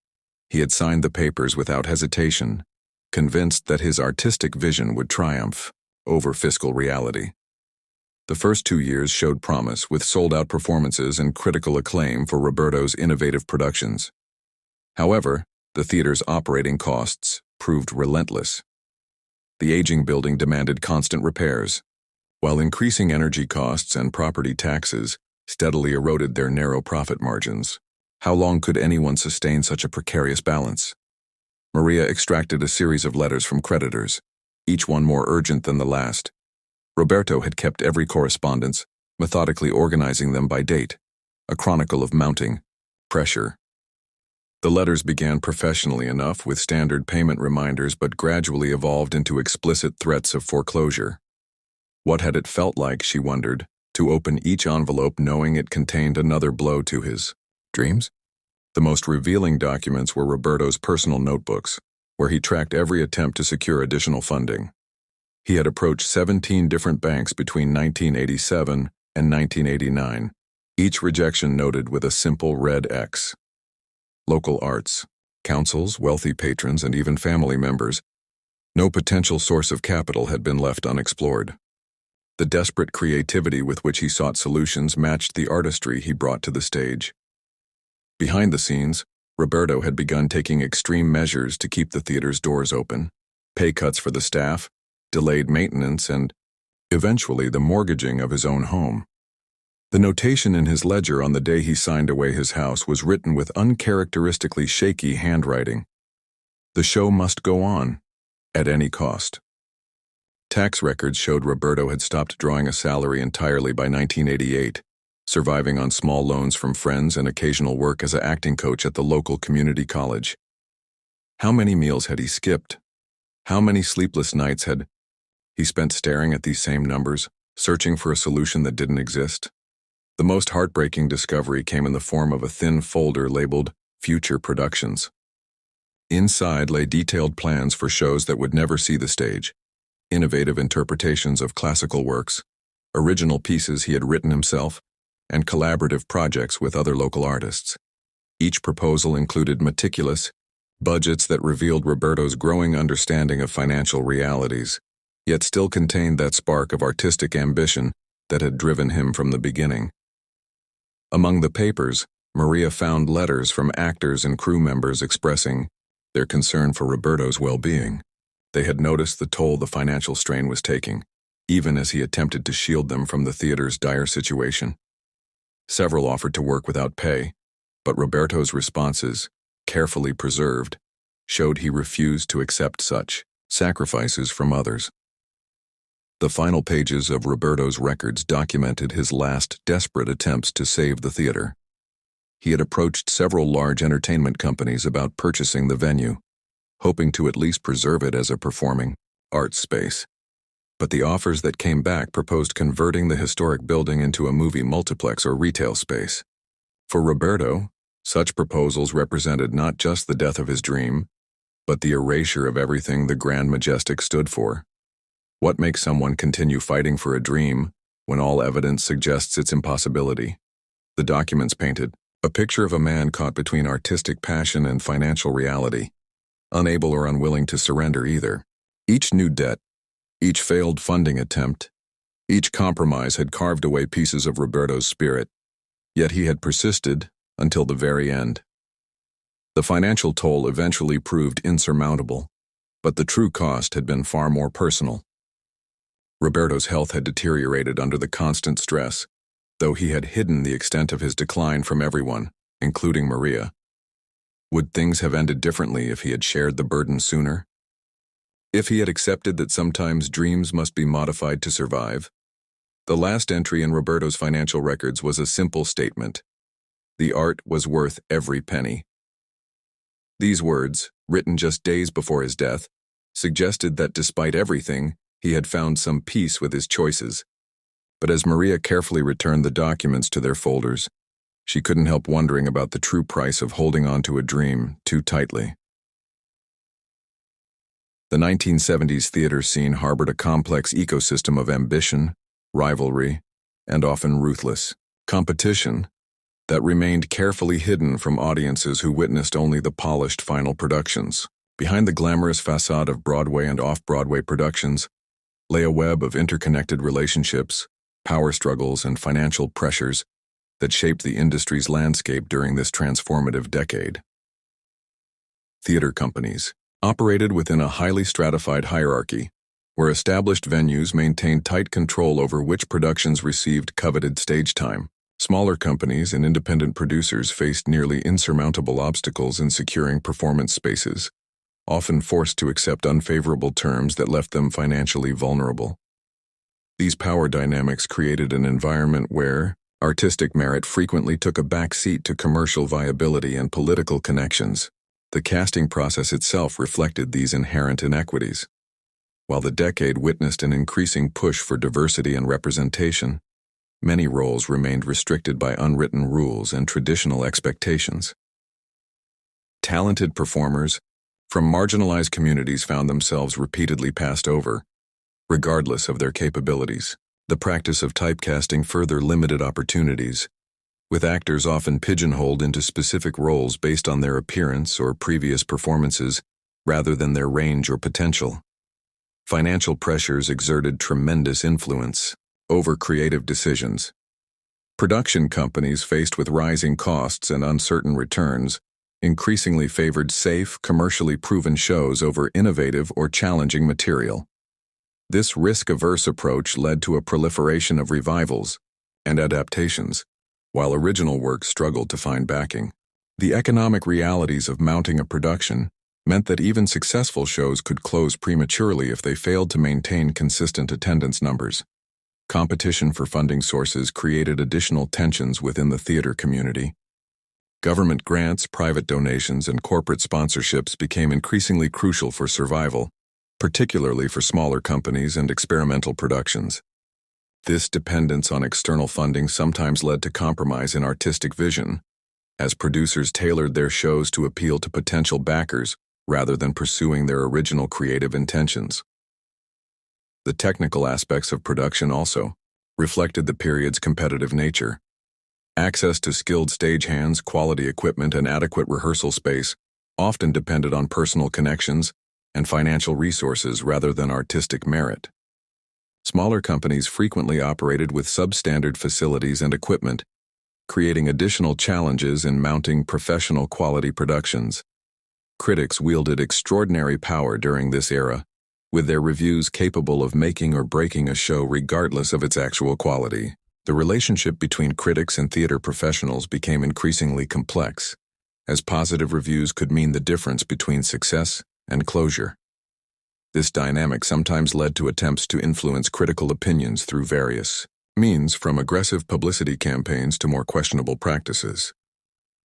A: he had signed the papers without hesitation, convinced that his artistic vision would triumph over fiscal reality. The first 2 years showed promise, with sold-out performances and critical acclaim for Roberto's innovative productions. However, the theater's operating costs proved relentless. The aging building demanded constant repairs, while increasing energy costs and property taxes steadily eroded their narrow profit margins. How long could anyone sustain such a precarious balance? Maria extracted a series of letters from creditors, each one more urgent than the last. Roberto had kept every correspondence, methodically organizing them by date, a chronicle of mounting pressure. The letters began professionally enough with standard payment reminders but gradually evolved into explicit threats of foreclosure. What had it felt like, she wondered, to open each envelope knowing it contained another blow to his dreams? The most revealing documents were Roberto's personal notebooks, where he tracked every attempt to secure additional funding. He had approached 17 different banks between 1987 and 1989, each rejection noted with a simple red X. Local arts, councils, wealthy patrons, and even family members, no potential source of capital had been left unexplored. The desperate creativity with which he sought solutions matched the artistry he brought to the stage. Behind the scenes, Roberto had begun taking extreme measures to keep the theater's doors open: pay cuts for the staff, delayed maintenance, and, eventually, the mortgaging of his own home. The notation in his ledger on the day he signed away his house was written with uncharacteristically shaky handwriting. The show must go on, at any cost. Tax records showed Roberto had stopped drawing a salary entirely by 1988, surviving on small loans from friends and occasional work as an acting coach at the local community college. How many meals had he skipped? How many sleepless nights had he spent staring at these same numbers, searching for a solution that didn't exist? The most heartbreaking discovery came in the form of a thin folder labeled Future Productions. Inside lay detailed plans for shows that would never see the stage, innovative interpretations of classical works, original pieces he had written himself, and collaborative projects with other local artists. Each proposal included meticulous budgets that revealed Roberto's growing understanding of financial realities, yet still contained that spark of artistic ambition that had driven him from the beginning. Among the papers, Maria found letters from actors and crew members expressing their concern for Roberto's well-being. They had noticed the toll the financial strain was taking, even as he attempted to shield them from the theater's dire situation. Several offered to work without pay, but Roberto's responses, carefully preserved, showed he refused to accept such sacrifices from others. The final pages of Roberto's records documented his last desperate attempts to save the theater. He had approached several large entertainment companies about purchasing the venue, hoping to at least preserve it as a performing arts space. But the offers that came back proposed converting the historic building into a movie multiplex or retail space. For Roberto, such proposals represented not just the death of his dream, but the erasure of everything the Grand Majestic stood for. What makes someone continue fighting for a dream when all evidence suggests its impossibility? The documents painted a picture of a man caught between artistic passion and financial reality, unable or unwilling to surrender either. Each new debt, each failed funding attempt, each compromise had carved away pieces of Roberto's spirit, yet he had persisted until the very end. The financial toll eventually proved insurmountable, but the true cost had been far more personal. Roberto's health had deteriorated under the constant stress, though he had hidden the extent of his decline from everyone, including Maria. Would things have ended differently if he had shared the burden sooner? If he had accepted that sometimes dreams must be modified to survive? The last entry in Roberto's financial records was a simple statement: the art was worth every penny. These words, written just days before his death, suggested that despite everything, he had found some peace with his choices. But as Maria carefully returned the documents to their folders, she couldn't help wondering about the true price of holding on to a dream too tightly. The 1970s theater scene harbored a complex ecosystem of ambition, rivalry, and often ruthless competition that remained carefully hidden from audiences who witnessed only the polished final productions. Behind the glamorous facade of Broadway and off-Broadway productions lay a web of interconnected relationships, power struggles, and financial pressures that shaped the industry's landscape during this transformative decade. Theater companies operated within a highly stratified hierarchy, where established venues maintained tight control over which productions received coveted stage time. Smaller companies and independent producers faced nearly insurmountable obstacles in securing performance spaces, often forced to accept unfavorable terms that left them financially vulnerable. These power dynamics created an environment where artistic merit frequently took a back seat to commercial viability and political connections. The casting process itself reflected these inherent inequities. While the decade witnessed an increasing push for diversity and representation, many roles remained restricted by unwritten rules and traditional expectations. Talented performers from marginalized communities found themselves repeatedly passed over, regardless of their capabilities. The practice of typecasting further limited opportunities, with actors often pigeonholed into specific roles based on their appearance or previous performances, rather than their range or potential. Financial pressures exerted tremendous influence over creative decisions. Production companies faced with rising costs and uncertain returns increasingly favored safe, commercially proven shows over innovative or challenging material. This risk-averse approach led to a proliferation of revivals, and adaptations, while original works struggled to find backing. The economic realities of mounting a production meant that even successful shows could close prematurely if they failed to maintain consistent attendance numbers. Competition for funding sources created additional tensions within the theater community. Government grants, private donations, and corporate sponsorships became increasingly crucial for survival, particularly for smaller companies and experimental productions. This dependence on external funding sometimes led to compromise in artistic vision, as producers tailored their shows to appeal to potential backers rather than pursuing their original creative intentions. The technical aspects of production also reflected the period's competitive nature. Access to skilled stagehands, quality equipment, and adequate rehearsal space often depended on personal connections and financial resources rather than artistic merit. Smaller companies frequently operated with substandard facilities and equipment, creating additional challenges in mounting professional quality productions. Critics wielded extraordinary power during this era, with their reviews capable of making or breaking a show regardless of its actual quality. The relationship between critics and theater professionals became increasingly complex, as positive reviews could mean the difference between success and closure. This dynamic sometimes led to attempts to influence critical opinions through various means, from aggressive publicity campaigns to more questionable practices.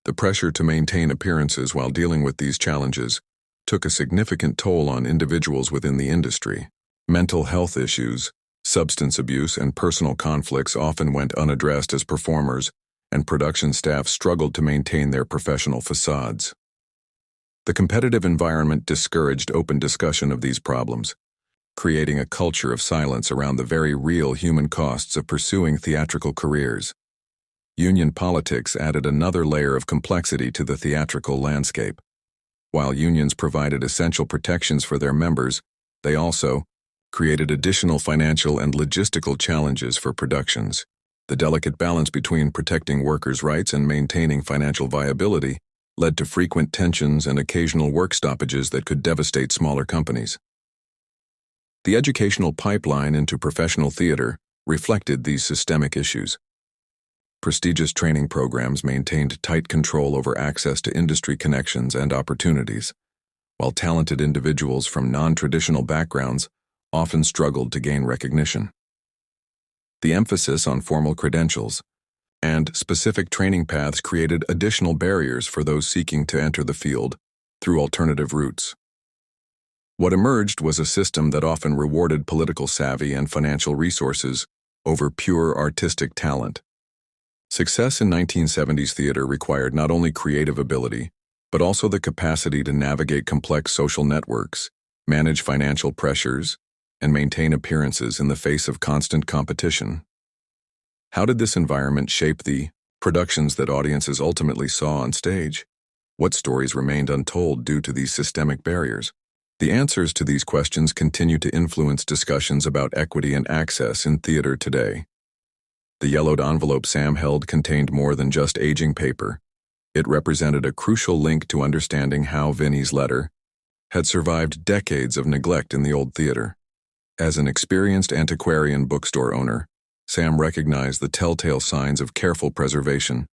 A: The pressure to maintain appearances while dealing with these challenges took a significant toll on individuals within the industry. Mental health issues, substance abuse, and personal conflicts often went unaddressed as performers and production staff struggled to maintain their professional facades. The competitive environment discouraged open discussion of these problems, creating a culture of silence around the very real human costs of pursuing theatrical careers. Union politics added another layer of complexity to the theatrical landscape. While unions provided essential protections for their members, they also created additional financial and logistical challenges for productions. The delicate balance between protecting workers' rights and maintaining financial viability led to frequent tensions and occasional work stoppages that could devastate smaller companies. The educational pipeline into professional theater reflected these systemic issues. Prestigious training programs maintained tight control over access to industry connections and opportunities, while talented individuals from non-traditional backgrounds often struggled to gain recognition. The emphasis on formal credentials and specific training paths created additional barriers for those seeking to enter the field through alternative routes. What emerged was a system that often rewarded political savvy and financial resources over pure artistic talent. Success in 1970s theater required not only creative ability, but also the capacity to navigate complex social networks, manage financial pressures, and maintain appearances in the face of constant competition. How did this environment shape the productions that audiences ultimately saw on stage? What stories remained untold due to these systemic barriers? The answers to these questions continue to influence discussions about equity and access in theater today. The yellowed envelope Sam held contained more than just aging paper. It represented a crucial link to understanding how Vinnie's letter had survived decades of neglect in the old theater. As an experienced antiquarian bookstore owner, Sam recognized the telltale signs of careful preservation,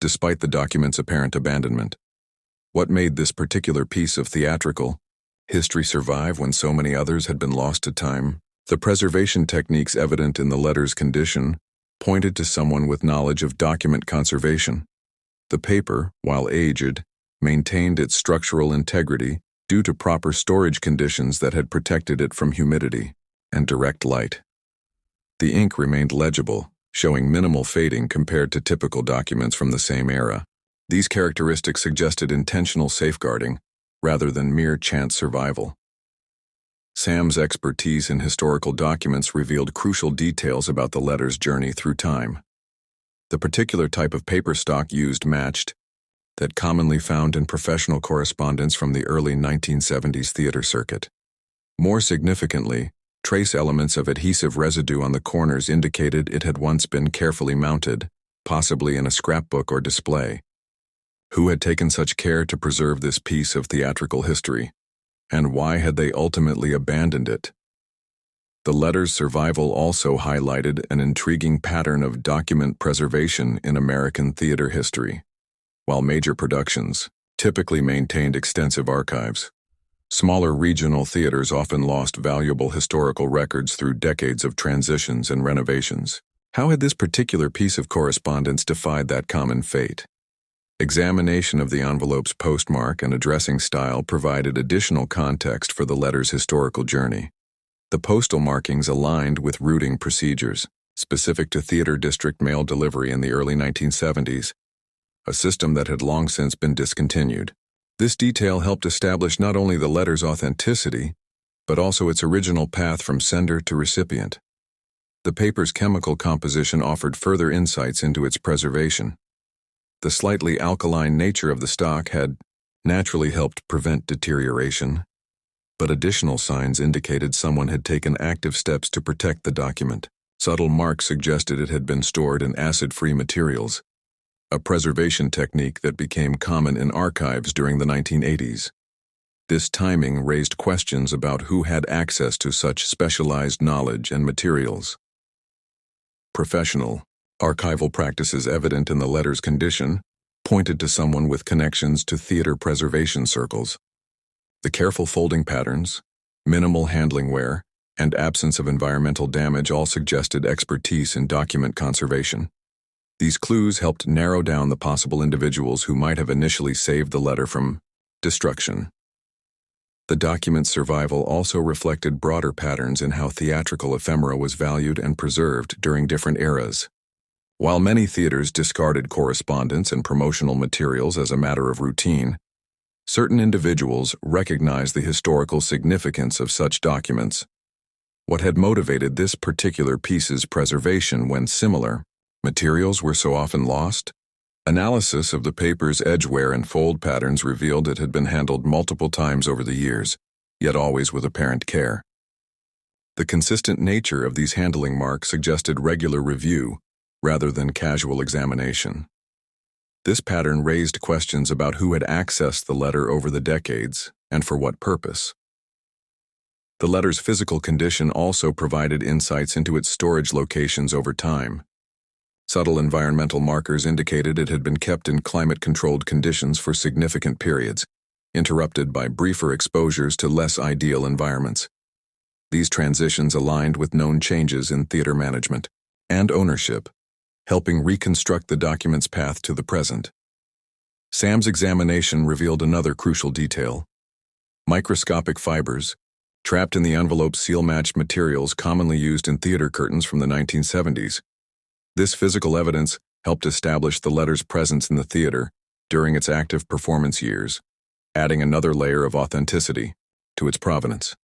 A: despite the document's apparent abandonment. What made this particular piece of theatrical history survive when so many others had been lost to time? The preservation techniques evident in the letter's condition pointed to someone with knowledge of document conservation. The paper, while aged, maintained its structural integrity due to proper storage conditions that had protected it from humidity and direct light. The ink remained legible, showing minimal fading compared to typical documents from the same era. These characteristics suggested intentional safeguarding rather than mere chance survival. Sam's expertise in historical documents revealed crucial details about the letter's journey through time. The particular type of paper stock used matched that commonly found in professional correspondence from the early 1970s theater circuit. More significantly, trace elements of adhesive residue on the corners indicated it had once been carefully mounted, possibly in a scrapbook or display. Who had taken such care to preserve this piece of theatrical history, and why had they ultimately abandoned it? The letter's survival also highlighted an intriguing pattern of document preservation in American theater history. While major productions typically maintained extensive archives, smaller regional theaters often lost valuable historical records through decades of transitions and renovations. How had this particular piece of correspondence defied that common fate? Examination of the envelope's postmark and addressing style provided additional context for the letter's historical journey. The postal markings aligned with routing procedures, specific to theater district mail delivery in the early 1970s, a system that had long since been discontinued. This detail helped establish not only the letter's authenticity, but also its original path from sender to recipient. The paper's chemical composition offered further insights into its preservation. The slightly alkaline nature of the stock had naturally helped prevent deterioration, but additional signs indicated someone had taken active steps to protect the document. Subtle marks suggested it had been stored in acid-free materials, a preservation technique that became common in archives during the 1980s. This timing raised questions about who had access to such specialized knowledge and materials. Professional, archival practices evident in the letter's condition pointed to someone with connections to theater preservation circles. The careful folding patterns, minimal handling wear, and absence of environmental damage all suggested expertise in document conservation. These clues helped narrow down the possible individuals who might have initially saved the letter from destruction. The document's survival also reflected broader patterns in how theatrical ephemera was valued and preserved during different eras. While many theaters discarded correspondence and promotional materials as a matter of routine, certain individuals recognized the historical significance of such documents. What had motivated this particular piece's preservation when similar materials were so often lost? Analysis of the paper's edge wear and fold patterns revealed it had been handled multiple times over the years, yet always with apparent care. The consistent nature of these handling marks suggested regular review rather than casual examination. This pattern raised questions about who had accessed the letter over the decades and for what purpose. The letter's physical condition also provided insights into its storage locations over time. Subtle environmental markers indicated it had been kept in climate-controlled conditions for significant periods, interrupted by briefer exposures to less ideal environments. These transitions aligned with known changes in theater management and ownership, helping reconstruct the document's path to the present. Sam's examination revealed another crucial detail. Microscopic fibers, trapped in the envelope's seal-matched materials commonly used in theater curtains from the 1970s. This physical evidence helped establish the letter's presence in the theater during its active performance years, adding another layer of authenticity to its provenance.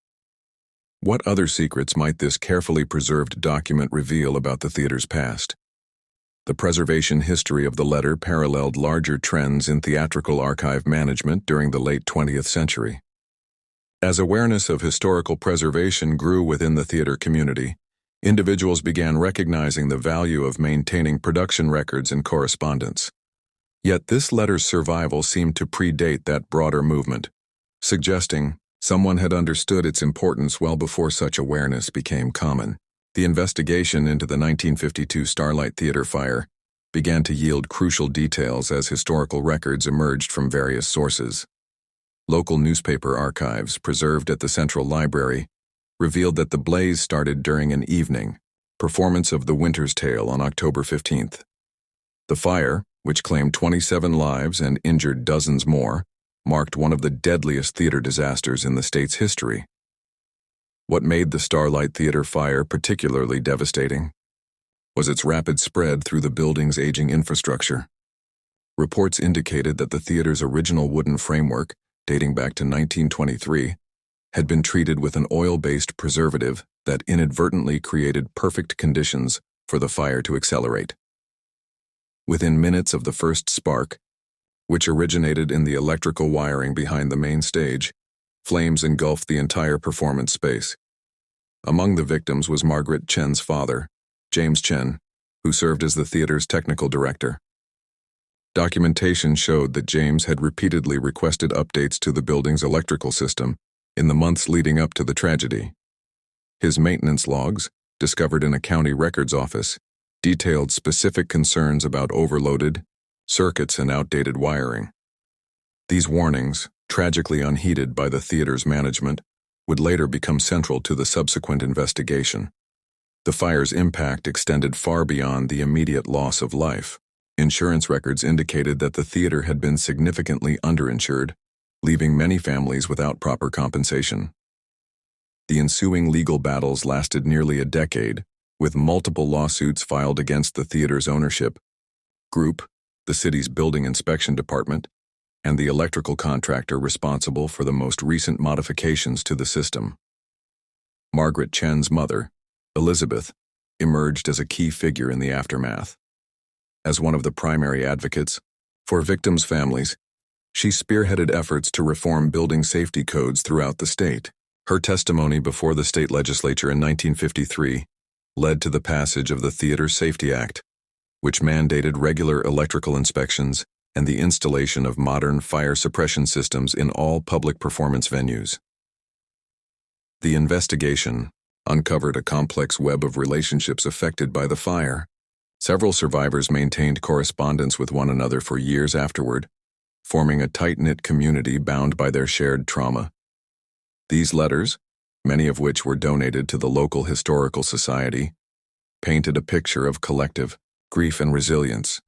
A: What other secrets might this carefully preserved document reveal about the theater's past? The preservation history of the letter paralleled larger trends in theatrical archive management during the late 20th century. As awareness of historical preservation grew within the theater community, individuals began recognizing the value of maintaining production records and correspondence. Yet this letter's survival seemed to predate that broader movement, suggesting someone had understood its importance well before such awareness became common. The investigation into the 1952 Starlight Theater fire began to yield crucial details as historical records emerged from various sources. Local newspaper archives preserved at the Central Library revealed that the blaze started during an evening performance of The Winter's Tale on October 15th. The fire, which claimed 27 lives and injured dozens more, marked one of the deadliest theater disasters in the state's history. What made the Starlight Theater fire particularly devastating was its rapid spread through the building's aging infrastructure. Reports indicated that the theater's original wooden framework, dating back to 1923, had been treated with an oil-based preservative that inadvertently created perfect conditions for the fire to accelerate. Within minutes of the first spark, which originated in the electrical wiring behind the main stage, flames engulfed the entire performance space. Among the victims was Margaret Chen's father, James Chen, who served as the theater's technical director. Documentation showed that James had repeatedly requested updates to the building's electrical system in the months leading up to the tragedy. His maintenance logs, discovered in a county records office, detailed specific concerns about overloaded circuits and outdated wiring. These warnings, tragically unheeded by the theater's management, would later become central to the subsequent investigation. The fire's impact extended far beyond the immediate loss of life. Insurance records indicated that the theater had been significantly underinsured, leaving many families without proper compensation. The ensuing legal battles lasted nearly a decade, with multiple lawsuits filed against the theater's ownership group, the city's building inspection department, and the electrical contractor responsible for the most recent modifications to the system. Margaret Chen's mother, Elizabeth, emerged as a key figure in the aftermath. As one of the primary advocates for victims' families, she spearheaded efforts to reform building safety codes throughout the state. Her testimony before the state legislature in 1953 led to the passage of the Theater Safety Act, which mandated regular electrical inspections and the installation of modern fire suppression systems in all public performance venues. The investigation uncovered a complex web of relationships affected by the fire. Several survivors maintained correspondence with one another for years afterward, forming a tight-knit community bound by their shared trauma. These letters, many of which were donated to the local historical society, painted a picture of collective grief and resilience.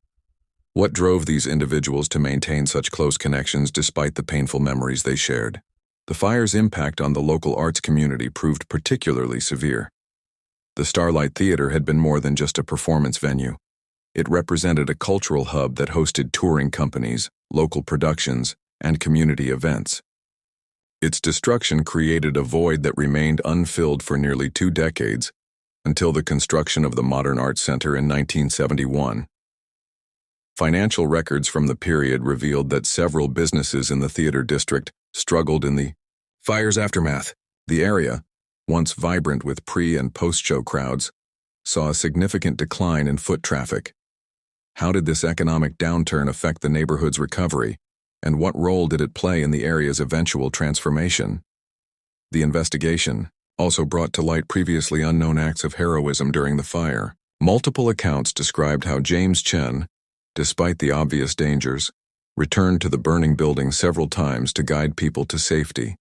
A: What drove these individuals to maintain such close connections despite the painful memories they shared? The fire's impact on the local arts community proved particularly severe. The Starlight Theater had been more than just a performance venue. It represented a cultural hub that hosted touring companies, local productions, and community events. Its destruction created a void that remained unfilled for nearly 2 decades, until the construction of the Modern Arts Center in 1971. Financial records from the period revealed that several businesses in the theater district struggled in the fire's aftermath. The area, once vibrant with pre- and post-show crowds, saw a significant decline in foot traffic. How did this economic downturn affect the neighborhood's recovery, and what role did it play in the area's eventual transformation? The investigation also brought to light previously unknown acts of heroism during the fire. Multiple accounts described how James Chen, despite the obvious dangers, returned to the burning building several times to guide people to safety.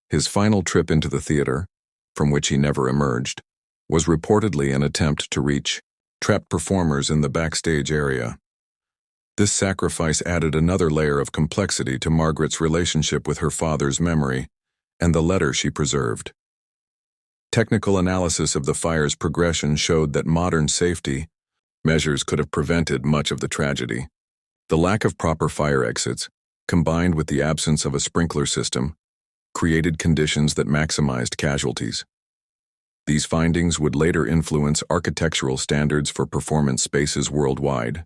A: His final trip into the theater, from which he never emerged, was reportedly an attempt to reach trapped performers in the backstage area. This sacrifice added another layer of complexity to Margaret's relationship with her father's memory and the letter she preserved. Technical analysis of the fire's progression showed that modern safety measures could have prevented much of the tragedy. The lack of proper fire exits, combined with the absence of a sprinkler system, created conditions that maximized casualties. These findings would later influence architectural standards for performance spaces worldwide.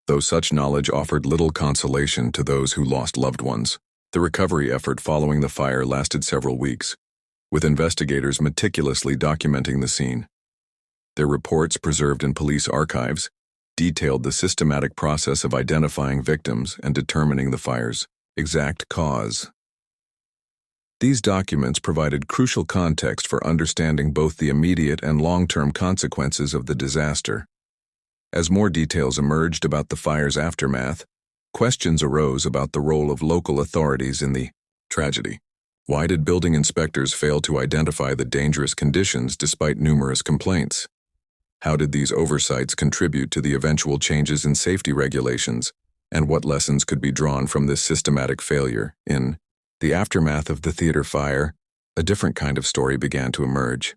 A: Though such knowledge offered little consolation to those who lost loved ones, the recovery effort following the fire lasted several weeks, with investigators meticulously documenting the scene. Their reports, preserved in police archives, detailed the systematic process of identifying victims and determining the fire's exact cause. These documents provided crucial context for understanding both the immediate and long-term consequences of the disaster. As more details emerged about the fire's aftermath, questions arose about the role of local authorities in the tragedy. Why did building inspectors fail to identify the dangerous conditions despite numerous complaints? How did these oversights contribute to the eventual changes in safety regulations, and what lessons could be drawn from this systematic failure? In the aftermath of the theater fire, a different kind of story began to emerge.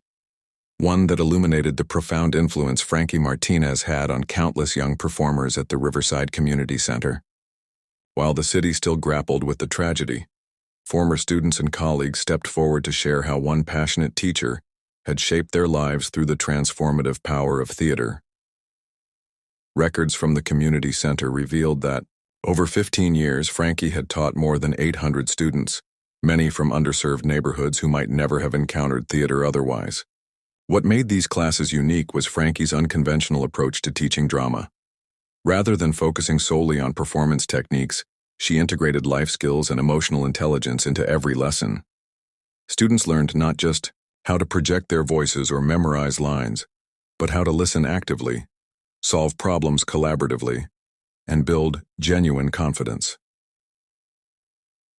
A: One that illuminated the profound influence Frankie Martinez had on countless young performers at the Riverside Community Center. While the city still grappled with the tragedy, former students and colleagues stepped forward to share how one passionate teacher had shaped their lives through the transformative power of theater. Records from the community center revealed that, over 15 years, Frankie had taught more than 800 students, many from underserved neighborhoods who might never have encountered theater otherwise. What made these classes unique was Frankie's unconventional approach to teaching drama. Rather than focusing solely on performance techniques, she integrated life skills and emotional intelligence into every lesson. Students learned not just how to project their voices or memorize lines, but how to listen actively, solve problems collaboratively, and build genuine confidence.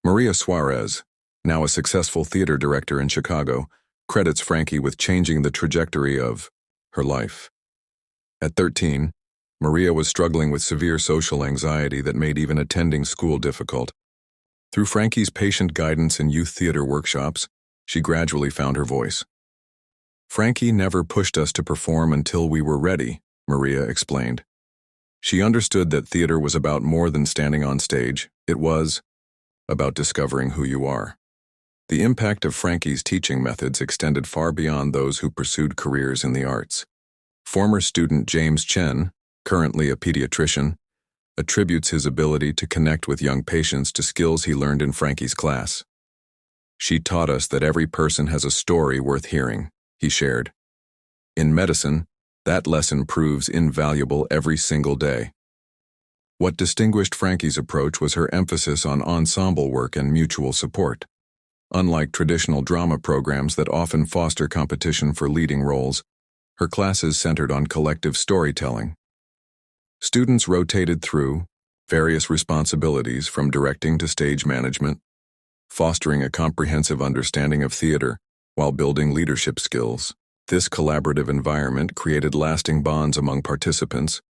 A: Maria Suarez, now a successful theater director in Chicago, credits Frankie with changing the trajectory of her life. At 13, Maria was struggling with severe social anxiety that made even attending school difficult. Through Frankie's patient guidance and youth theater workshops, she gradually found her voice. "Frankie never pushed us to perform until we were ready," Maria explained. She understood that theater was about more than standing on stage. It was about discovering who you are. The impact of Frankie's teaching methods extended far beyond those who pursued careers in the arts. Former student James Chen, currently a pediatrician, attributes his ability to connect with young patients to skills he learned in Frankie's class. "She taught us that every person has a story worth hearing," he shared. "In medicine, that lesson proves invaluable every single day." What distinguished Frankie's approach was her emphasis on ensemble work and mutual support. Unlike traditional drama programs that often foster competition for leading roles, her classes centered on collective storytelling. Students rotated through various responsibilities from directing to stage management, fostering a comprehensive understanding of theater while building leadership skills. This collaborative environment created lasting bonds among participants,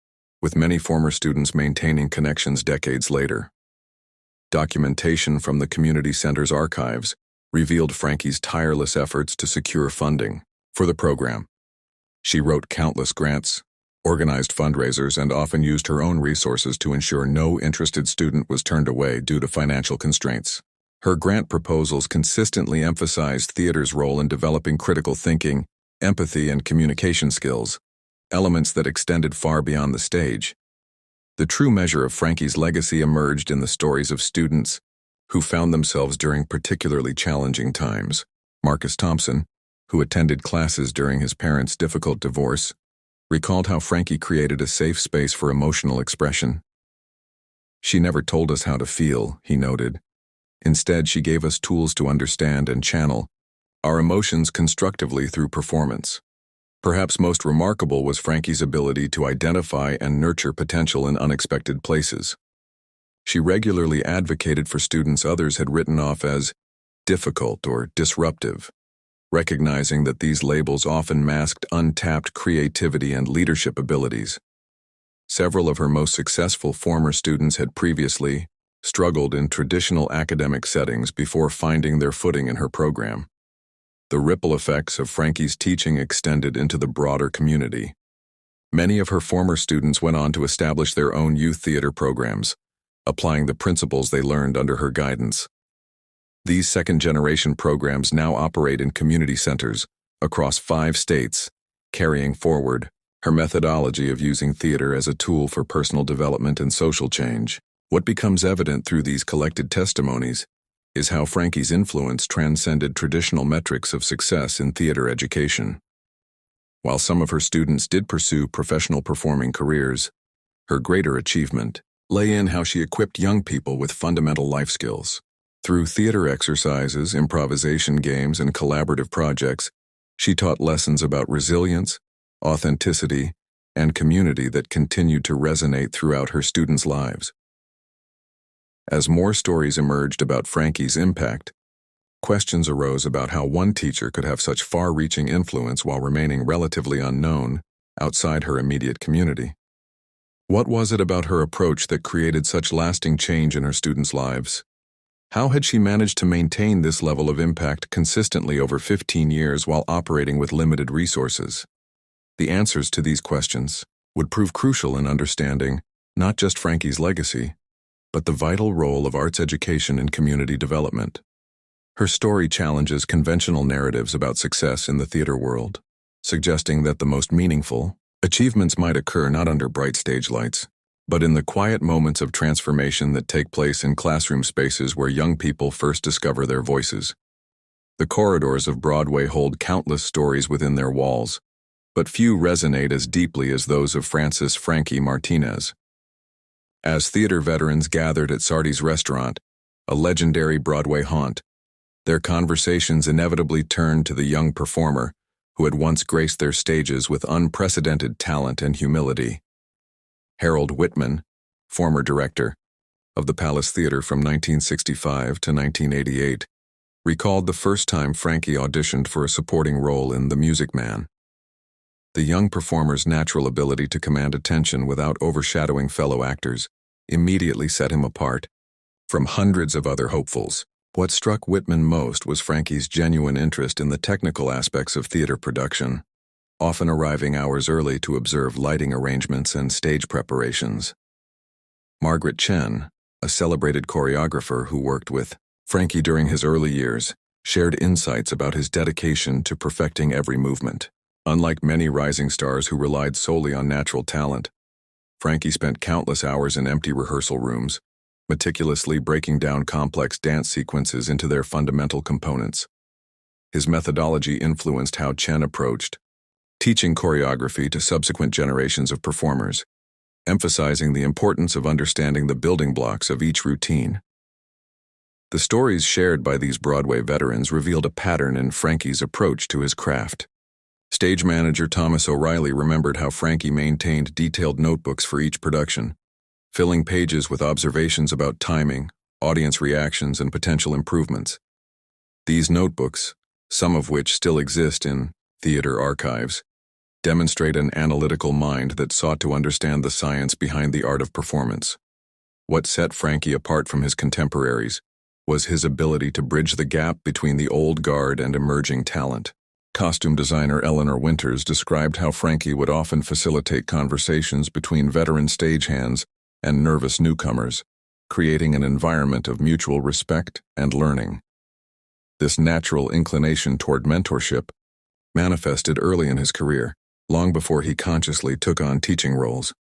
A: with many former students maintaining connections decades later. Documentation from the community center's archives revealed Frankie's tireless efforts to secure funding for the program. She wrote countless grants, organized fundraisers, and often used her own resources to ensure no interested student was turned away due to financial constraints. Her grant proposals consistently emphasized theater's role in developing critical thinking, empathy, and communication skills, elements that extended far beyond the stage. The true measure of Frankie's legacy emerged in the stories of students who found themselves during particularly challenging times. Marcus Thompson, who attended classes during his parents' difficult divorce, recalled how Frankie created a safe space for emotional expression. "She never told us how to feel," he noted. "Instead, she gave us tools to understand and channel our emotions constructively through performance." Perhaps most remarkable was Frankie's ability to identify and nurture potential in unexpected places. She regularly advocated for students others had written off as difficult or disruptive, recognizing that these labels often masked untapped creativity and leadership abilities. Several of her most successful former students had previously struggled in traditional academic settings before finding their footing in her program. The ripple effects of Frankie's teaching extended into the broader community. Many of her former students went on to establish their own youth theater programs, applying the principles they learned under her guidance. These second-generation programs now operate in community centers across 5 states, carrying forward her methodology of using theater as a tool for personal development and social change. What becomes evident through these collected testimonies is how Frankie's influence transcended traditional metrics of success in theater education. While some of her students did pursue professional performing careers, her greater achievement lay in how she equipped young people with fundamental life skills. Through theater exercises, improvisation games, and collaborative projects, she taught lessons about resilience, authenticity, and community that continued to resonate throughout her students' lives. As more stories emerged about Frankie's impact, questions arose about how one teacher could have such far-reaching influence while remaining relatively unknown outside her immediate community. What was it about her approach that created such lasting change in her students' lives? How had she managed to maintain this level of impact consistently over 15 years while operating with limited resources? The answers to these questions would prove crucial in understanding not just Frankie's legacy, but the vital role of arts education in community development. Her story challenges conventional narratives about success in the theater world, suggesting that the most meaningful achievements might occur not under bright stage lights, but in the quiet moments of transformation that take place in classroom spaces where young people first discover their voices. The corridors of Broadway hold countless stories within their walls, but few resonate as deeply as those of Francis "Frankie" Martinez. As theater veterans gathered at Sardi's restaurant, a legendary Broadway haunt, Their conversations inevitably turned to the young performer who had once graced their stages with unprecedented talent and humility. Harold Whitman, former director of the Palace Theater from 1965 to 1988, recalled the first time Frankie auditioned for a supporting role in The Music Man. The young performer's natural ability to command attention without overshadowing fellow actors immediately set him apart from hundreds of other hopefuls. What struck Whitman most was Frankie's genuine interest in the technical aspects of theater production, often arriving hours early to observe lighting arrangements and stage preparations. Margaret Chen, a celebrated choreographer who worked with Frankie during his early years, shared insights about his dedication to perfecting every movement. Unlike many rising stars who relied solely on natural talent, Frankie spent countless hours in empty rehearsal rooms, meticulously breaking down complex dance sequences into their fundamental components. His methodology influenced how Chen approached teaching choreography to subsequent generations of performers, emphasizing the importance of understanding the building blocks of each routine. The stories shared by these Broadway veterans revealed a pattern in Frankie's approach to his craft. Stage manager Thomas O'Reilly remembered how Frankie maintained detailed notebooks for each production, filling pages with observations about timing, audience reactions, and potential improvements. These notebooks, some of which still exist in theater archives, demonstrate an analytical mind that sought to understand the science behind the art of performance. What set Frankie apart from his contemporaries was his ability to bridge the gap between the old guard and emerging talent. Costume designer Eleanor Winters described how Frankie would often facilitate conversations between veteran stagehands and nervous newcomers, creating an environment of mutual respect and learning. This natural inclination toward mentorship manifested early in his career, long before he consciously took on teaching roles.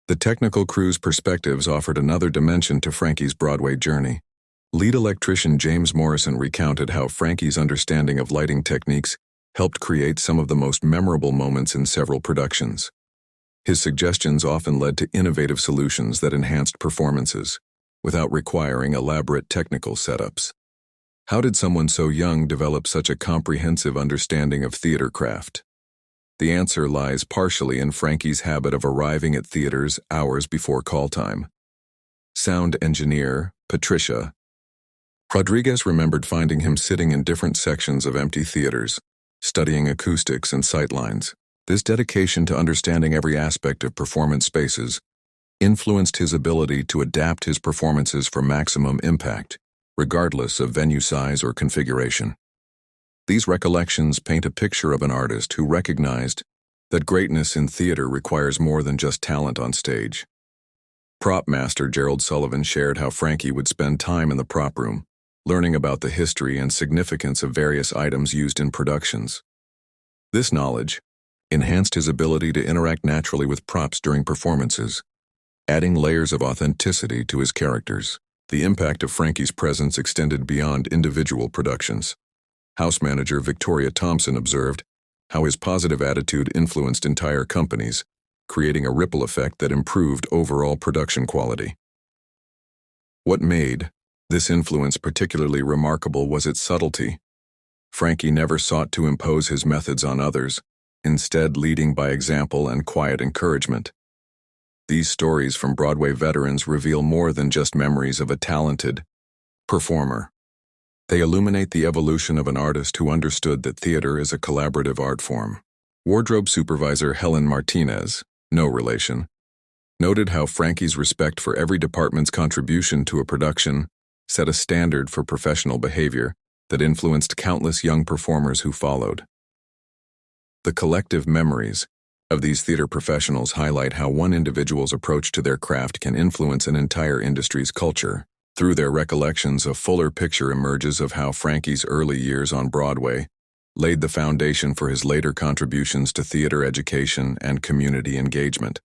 A: The technical crew's perspectives offered another dimension to Frankie's Broadway journey. Lead electrician James Morrison recounted how Frankie's understanding of lighting techniques helped create some of the most memorable moments in several productions. His suggestions often led to innovative solutions that enhanced performances, without requiring elaborate technical setups. How did someone so young develop such a comprehensive understanding of theater craft? The answer lies partially in Frankie's habit of arriving at theaters hours before call time. Sound engineer Patricia Rodriguez remembered finding him sitting in different sections of empty theaters, studying acoustics and sightlines. This dedication to understanding every aspect of performance spaces influenced his ability to adapt his performances for maximum impact, regardless of venue size or configuration. These recollections paint a picture of an artist who recognized that greatness in theater requires more than just talent on stage. Prop master Gerald Sullivan shared how Frankie would spend time in the prop room, learning about the history and significance of various items used in productions. This knowledge enhanced his ability to interact naturally with props during performances, adding layers of authenticity to his characters. The impact of Frankie's presence extended beyond individual productions. House manager Victoria Thompson observed how his positive attitude influenced entire companies, creating a ripple effect that improved overall production quality. What made this influence particularly remarkable was its subtlety. Frankie never sought to impose his methods on others, instead leading by example and quiet encouragement. These stories from Broadway veterans reveal more than just memories of a talented performer. They illuminate the evolution of an artist who understood that theater is a collaborative art form. Wardrobe supervisor Helen Martinez, no relation, noted how Frankie's respect for every department's contribution to a production set a standard for professional behavior that influenced countless young performers who followed. The collective memories of these theater professionals highlight how one individual's approach to their craft can influence an entire industry's culture. Through their recollections, a fuller picture emerges of how Frankie's early years on Broadway laid the foundation for his later contributions to theater education and community engagement.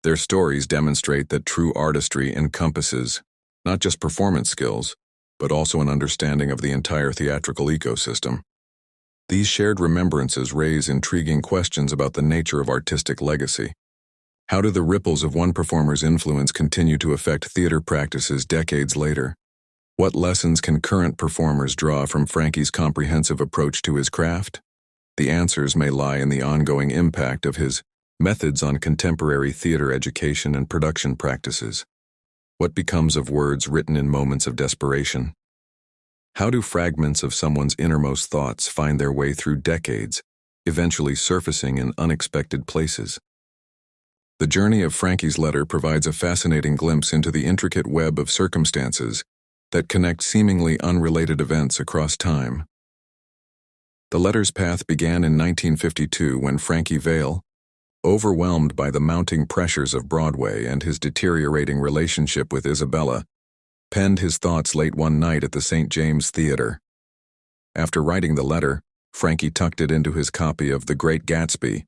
A: Their stories demonstrate that true artistry encompasses not just performance skills, but also an understanding of the entire theatrical ecosystem. These shared remembrances raise intriguing questions about the nature of artistic legacy. How do the ripples of one performer's influence continue to affect theater practices decades later? What lessons can current performers draw from Frankie's comprehensive approach to his craft? The answers may lie in the ongoing impact of his methods on contemporary theater education and production practices. What becomes of words written in moments of desperation? How do fragments of someone's innermost thoughts find their way through decades, eventually surfacing in unexpected places? The journey of Frankie's letter provides a fascinating glimpse into the intricate web of circumstances that connect seemingly unrelated events across time. The letter's path began in 1952 when Frankie Vale, overwhelmed by the mounting pressures of Broadway and his deteriorating relationship with Isabella, penned his thoughts late one night at the St. James Theater. After writing the letter, Frankie tucked it into his copy of The Great Gatsby,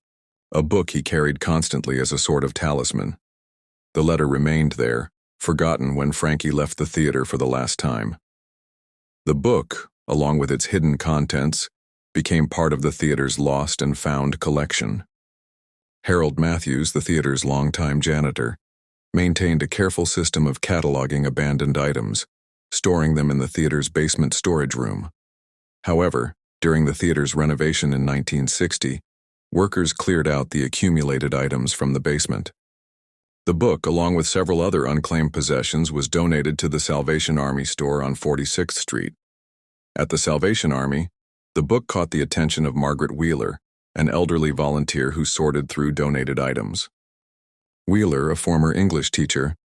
A: a book he carried constantly as a sort of talisman. The letter remained there, forgotten when Frankie left the theater for the last time. The book, along with its hidden contents, became part of the theater's lost and found collection. Harold Matthews, the theater's longtime janitor, maintained a careful system of cataloging abandoned items, storing them in the theater's basement storage room. However, during the theater's renovation in 1960, workers cleared out the accumulated items from the basement. The book, along with several other unclaimed possessions, was donated to the Salvation Army store on 46th Street. At the Salvation Army, the book caught the attention of Margaret Wheeler, an elderly volunteer who sorted through donated items. Wheeler, a former English teacher,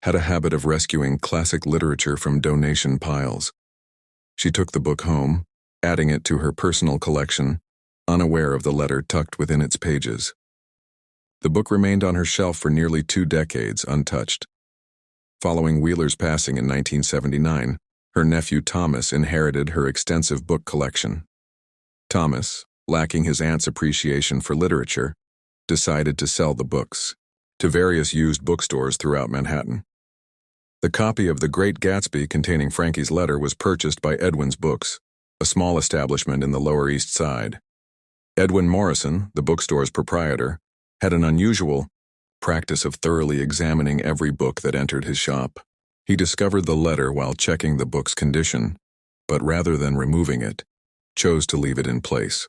A: had a habit of rescuing classic literature from donation piles. She took the book home, adding it to her personal collection, unaware of the letter tucked within its pages. The book remained on her shelf for nearly 2 decades, untouched. Following Wheeler's passing in 1979, her nephew Thomas inherited her extensive book collection. Thomas, lacking his aunt's appreciation for literature, decided to sell the books to various used bookstores throughout Manhattan. The copy of The Great Gatsby containing Frankie's letter was purchased by Edwin's Books, a small establishment in the Lower East Side. Edwin Morrison, the bookstore's proprietor, had an unusual practice of thoroughly examining every book that entered his shop. He discovered the letter while checking the book's condition, but rather than removing it, chose to leave it in place.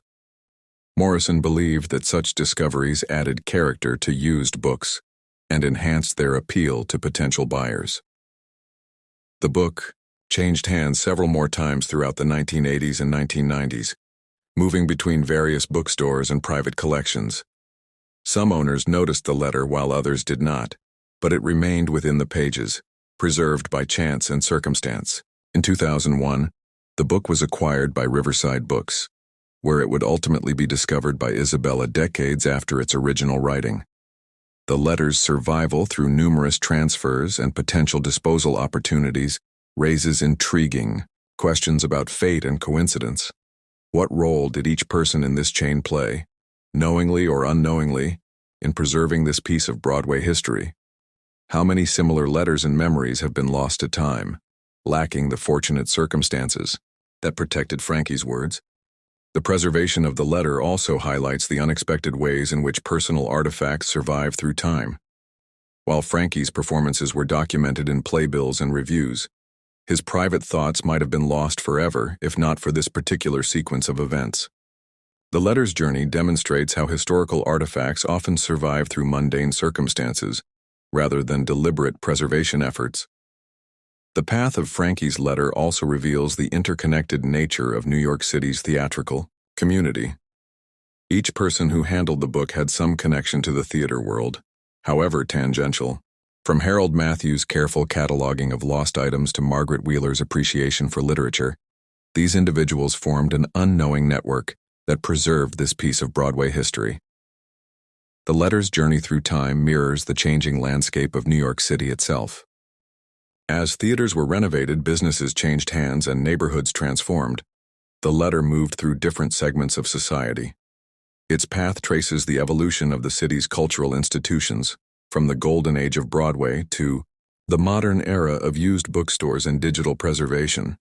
A: Morrison believed that such discoveries added character to used books and enhanced their appeal to potential buyers. The book changed hands several more times throughout the 1980s and 1990s, moving between various bookstores and private collections. Some owners noticed the letter while others did not, but it remained within the pages, preserved by chance and circumstance. In 2001, the book was acquired by Riverside Books, where it would ultimately be discovered by Isabella decades after its original writing. The letter's survival through numerous transfers and potential disposal opportunities raises intriguing questions about fate and coincidence. What role did each person in this chain play, knowingly or unknowingly, in preserving this piece of Broadway history? How many similar letters and memories have been lost to time, lacking the fortunate circumstances that protected Frankie's words? The preservation of the letter also highlights the unexpected ways in which personal artifacts survive through time. While Frankie's performances were documented in playbills and reviews, his private thoughts might have been lost forever if not for this particular sequence of events. The letter's journey demonstrates how historical artifacts often survive through mundane circumstances, rather than deliberate preservation efforts. The path of Frankie's letter also reveals the interconnected nature of New York City's theatrical community. Each person who handled the book had some connection to the theater world, however tangential. From Harold Matthews' careful cataloging of lost items to Margaret Wheeler's appreciation for literature, these individuals formed an unknowing network that preserved this piece of Broadway history. The letter's journey through time mirrors the changing landscape of New York City itself. As theaters were renovated, businesses changed hands, and neighborhoods transformed, the letter moved through different segments of society. Its path traces the evolution of the city's cultural institutions, from the golden age of Broadway to the modern era of used bookstores and digital preservation.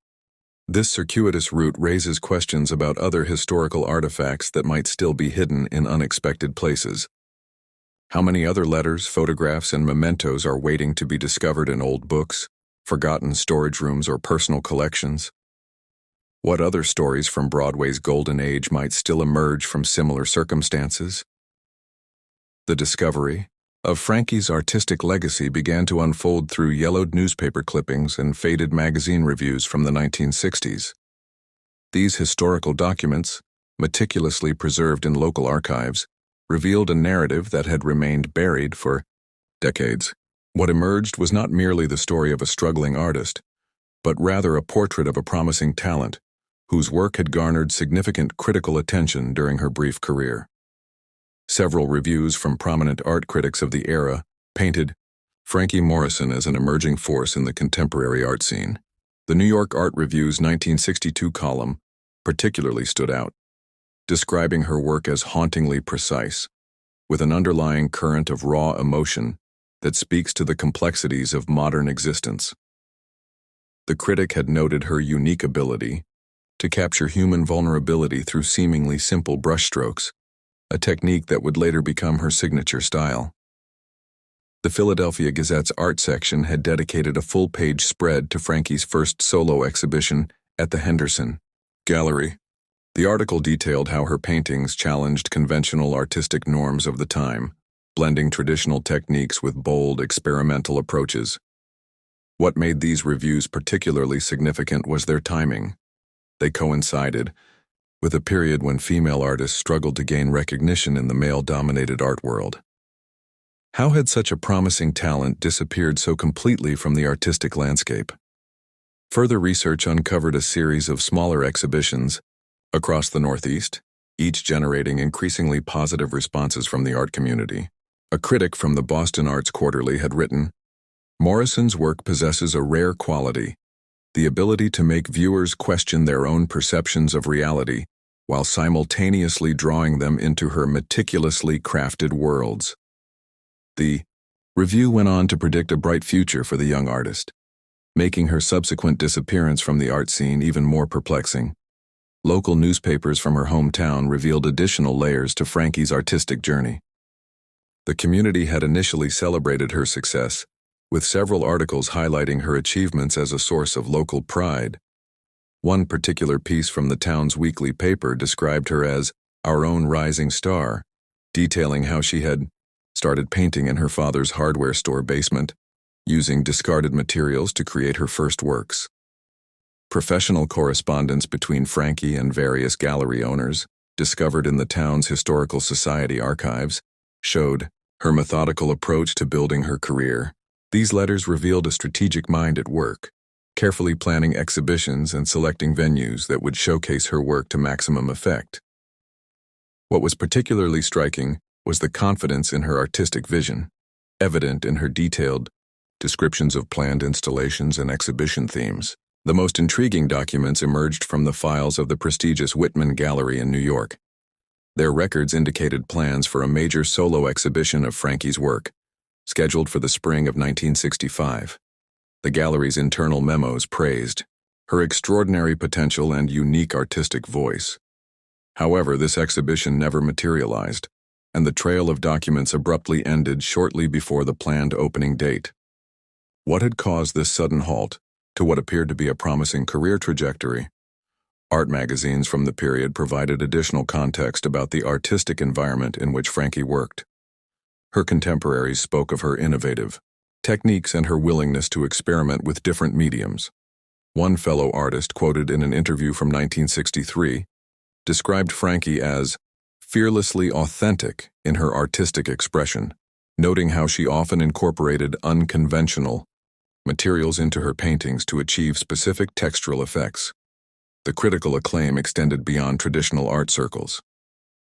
A: This circuitous route raises questions about other historical artifacts that might still be hidden in unexpected places. How many other letters, photographs, and mementos are waiting to be discovered in old books, forgotten storage rooms, or personal collections? What other stories from Broadway's golden age might still emerge from similar circumstances? The discovery of Frankie's artistic legacy began to unfold through yellowed newspaper clippings and faded magazine reviews from the 1960s. These historical documents, meticulously preserved in local archives, revealed a narrative that had remained buried for decades. What emerged was not merely the story of a struggling artist, but rather a portrait of a promising talent whose work had garnered significant critical attention during her brief career. Several reviews from prominent art critics of the era painted Frankie Morrison as an emerging force in the contemporary art scene. The New York Art Review's 1962 column particularly stood out, describing her work as hauntingly precise, with an underlying current of raw emotion that speaks to the complexities of modern existence. The critic had noted her unique ability to capture human vulnerability through seemingly simple brushstrokes, a technique that would later become her signature style. The Philadelphia Gazette's art section had dedicated a full-page spread to Frankie's first solo exhibition at the Henderson Gallery. The article detailed how her paintings challenged conventional artistic norms of the time, blending traditional techniques with bold, experimental approaches. What made these reviews particularly significant was their timing. They coincided with a period when female artists struggled to gain recognition in the male-dominated art world. How had such a promising talent disappeared so completely from the artistic landscape? Further research uncovered a series of smaller exhibitions across the Northeast, each generating increasingly positive responses from the art community. A critic from the Boston Arts Quarterly had written, "Morrison's work possesses a rare quality, the ability to make viewers question their own perceptions of reality while simultaneously drawing them into her meticulously crafted worlds." The review went on to predict a bright future for the young artist, making her subsequent disappearance from the art scene even more perplexing. Local newspapers from her hometown revealed additional layers to Frankie's artistic journey. The community had initially celebrated her success, with several articles highlighting her achievements as a source of local pride. One particular piece from the town's weekly paper described her as our own rising star, detailing how she had started painting in her father's hardware store basement, using discarded materials to create her first works. Professional correspondence between Frankie and various gallery owners, discovered in the town's Historical Society archives, showed her methodical approach to building her career. These letters revealed a strategic mind at work, carefully planning exhibitions and selecting venues that would showcase her work to maximum effect. What was particularly striking was the confidence in her artistic vision, evident in her detailed descriptions of planned installations and exhibition themes. The most intriguing documents emerged from the files of the prestigious Whitman Gallery in New York. Their records indicated plans for a major solo exhibition of Frankie's work, scheduled for the spring of 1965. The gallery's internal memos praised her extraordinary potential and unique artistic voice. However, this exhibition never materialized, and the trail of documents abruptly ended shortly before the planned opening date. What had caused this sudden halt to what appeared to be a promising career trajectory? Art magazines from the period provided additional context about the artistic environment in which Frankie worked. Her contemporaries spoke of her innovative techniques and her willingness to experiment with different mediums. One fellow artist, quoted in an interview from 1963, described Frankie as fearlessly authentic in her artistic expression, noting how she often incorporated unconventional materials into her paintings to achieve specific textural effects. The critical acclaim extended beyond traditional art circles.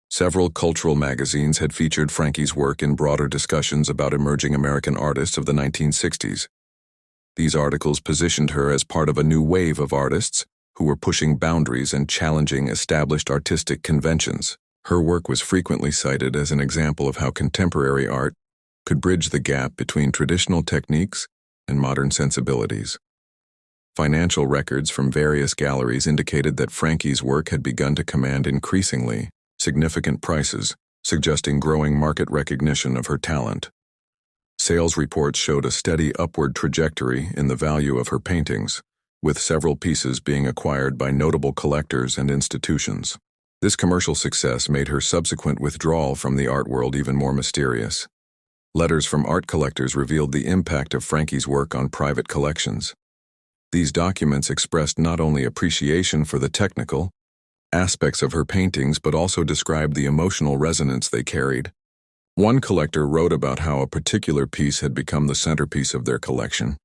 A: Several cultural magazines had featured Frankie's work in broader discussions about emerging American artists of the 1960s. These articles positioned her as part of a new wave of artists who were pushing boundaries and challenging established artistic conventions. Her work was frequently cited as an example of how contemporary art could bridge the gap between traditional techniques and modern sensibilities. Financial records from various galleries indicated that Frankie's work had begun to command increasingly significant prices, suggesting growing market recognition of her talent. Sales reports showed a steady upward trajectory in the value of her paintings, with several pieces being acquired by notable collectors and institutions. This commercial success made her subsequent withdrawal from the art world even more mysterious. Letters from art collectors revealed the impact of Frankie's work on private collections. These documents expressed not only appreciation for the technical aspects of her paintings but also described the emotional resonance they carried. One collector wrote about how a particular piece had become the centerpiece of their collection,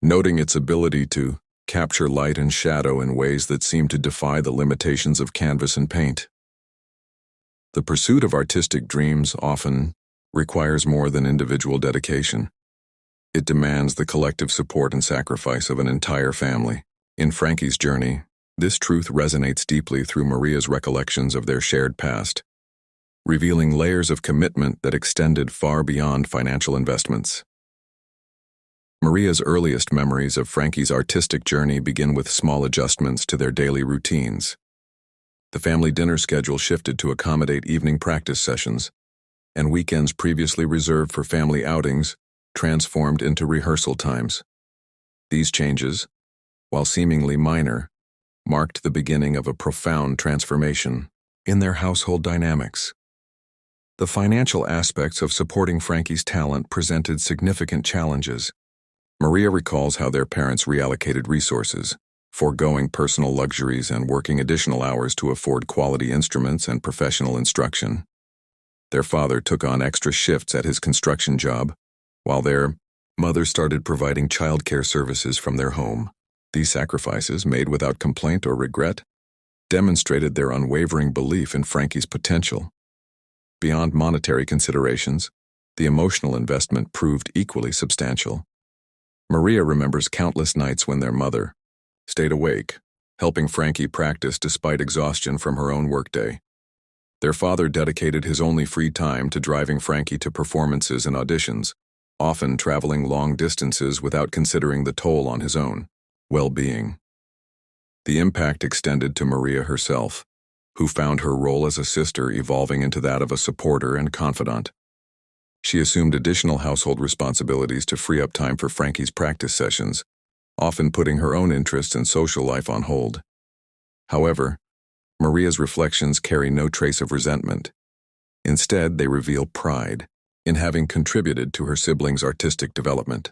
A: noting its ability to capture light and shadow in ways that seemed to defy the limitations of canvas and paint. The pursuit of artistic dreams often requires more than individual dedication. It demands the collective support and sacrifice of an entire family. In Frankie's journey, this truth resonates deeply through Maria's recollections of their shared past, revealing layers of commitment that extended far beyond financial investments. Maria's earliest memories of Frankie's artistic journey begin with small adjustments to their daily routines. The family dinner schedule shifted to accommodate evening practice sessions, and weekends previously reserved for family outings transformed into rehearsal times. These changes, while seemingly minor, marked the beginning of a profound transformation in their household dynamics. The financial aspects of supporting Frankie's talent presented significant challenges. Maria recalls how their parents reallocated resources, foregoing personal luxuries and working additional hours to afford quality instruments and professional instruction. Their father took on extra shifts at his construction job, while their mother started providing childcare services from their home. These sacrifices, made without complaint or regret, demonstrated their unwavering belief in Frankie's potential. Beyond monetary considerations, the emotional investment proved equally substantial. Maria remembers countless nights when their mother stayed awake, helping Frankie practice despite exhaustion from her own workday. Their father dedicated his only free time to driving Frankie to performances and auditions, often traveling long distances without considering the toll on his own well-being. The impact extended to Maria herself, who found her role as a sister evolving into that of a supporter and confidant. She assumed additional household responsibilities to free up time for Frankie's practice sessions, often putting her own interests and social life on hold. However, Maria's reflections carry no trace of resentment. Instead, they reveal pride in having contributed to her siblings' artistic development.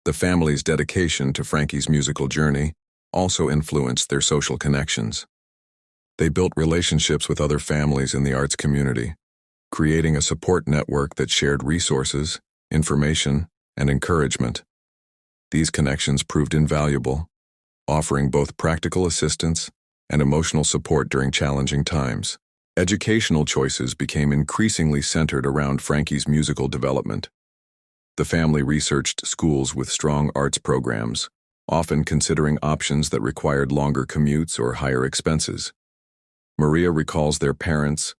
A: The family's dedication to Frankie's musical journey also influenced their social connections. They built relationships with other families in the arts community, creating a support network that shared resources, information, and encouragement. These connections proved invaluable, offering both practical assistance and emotional support during challenging times. Educational choices became increasingly centered around Frankie's musical development. The family researched schools with strong arts programs, often considering options that required longer commutes or higher expenses. Maria recalls their parents'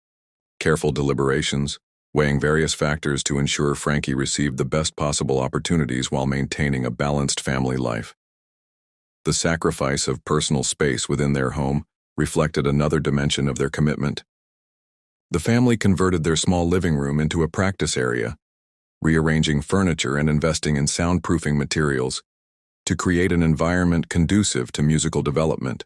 A: careful deliberations, weighing various factors to ensure Frankie received the best possible opportunities while maintaining a balanced family life. The sacrifice of personal space within their home reflected another dimension of their commitment. The family converted their small living room into a practice area, rearranging furniture and investing in soundproofing materials to create an environment conducive to musical development.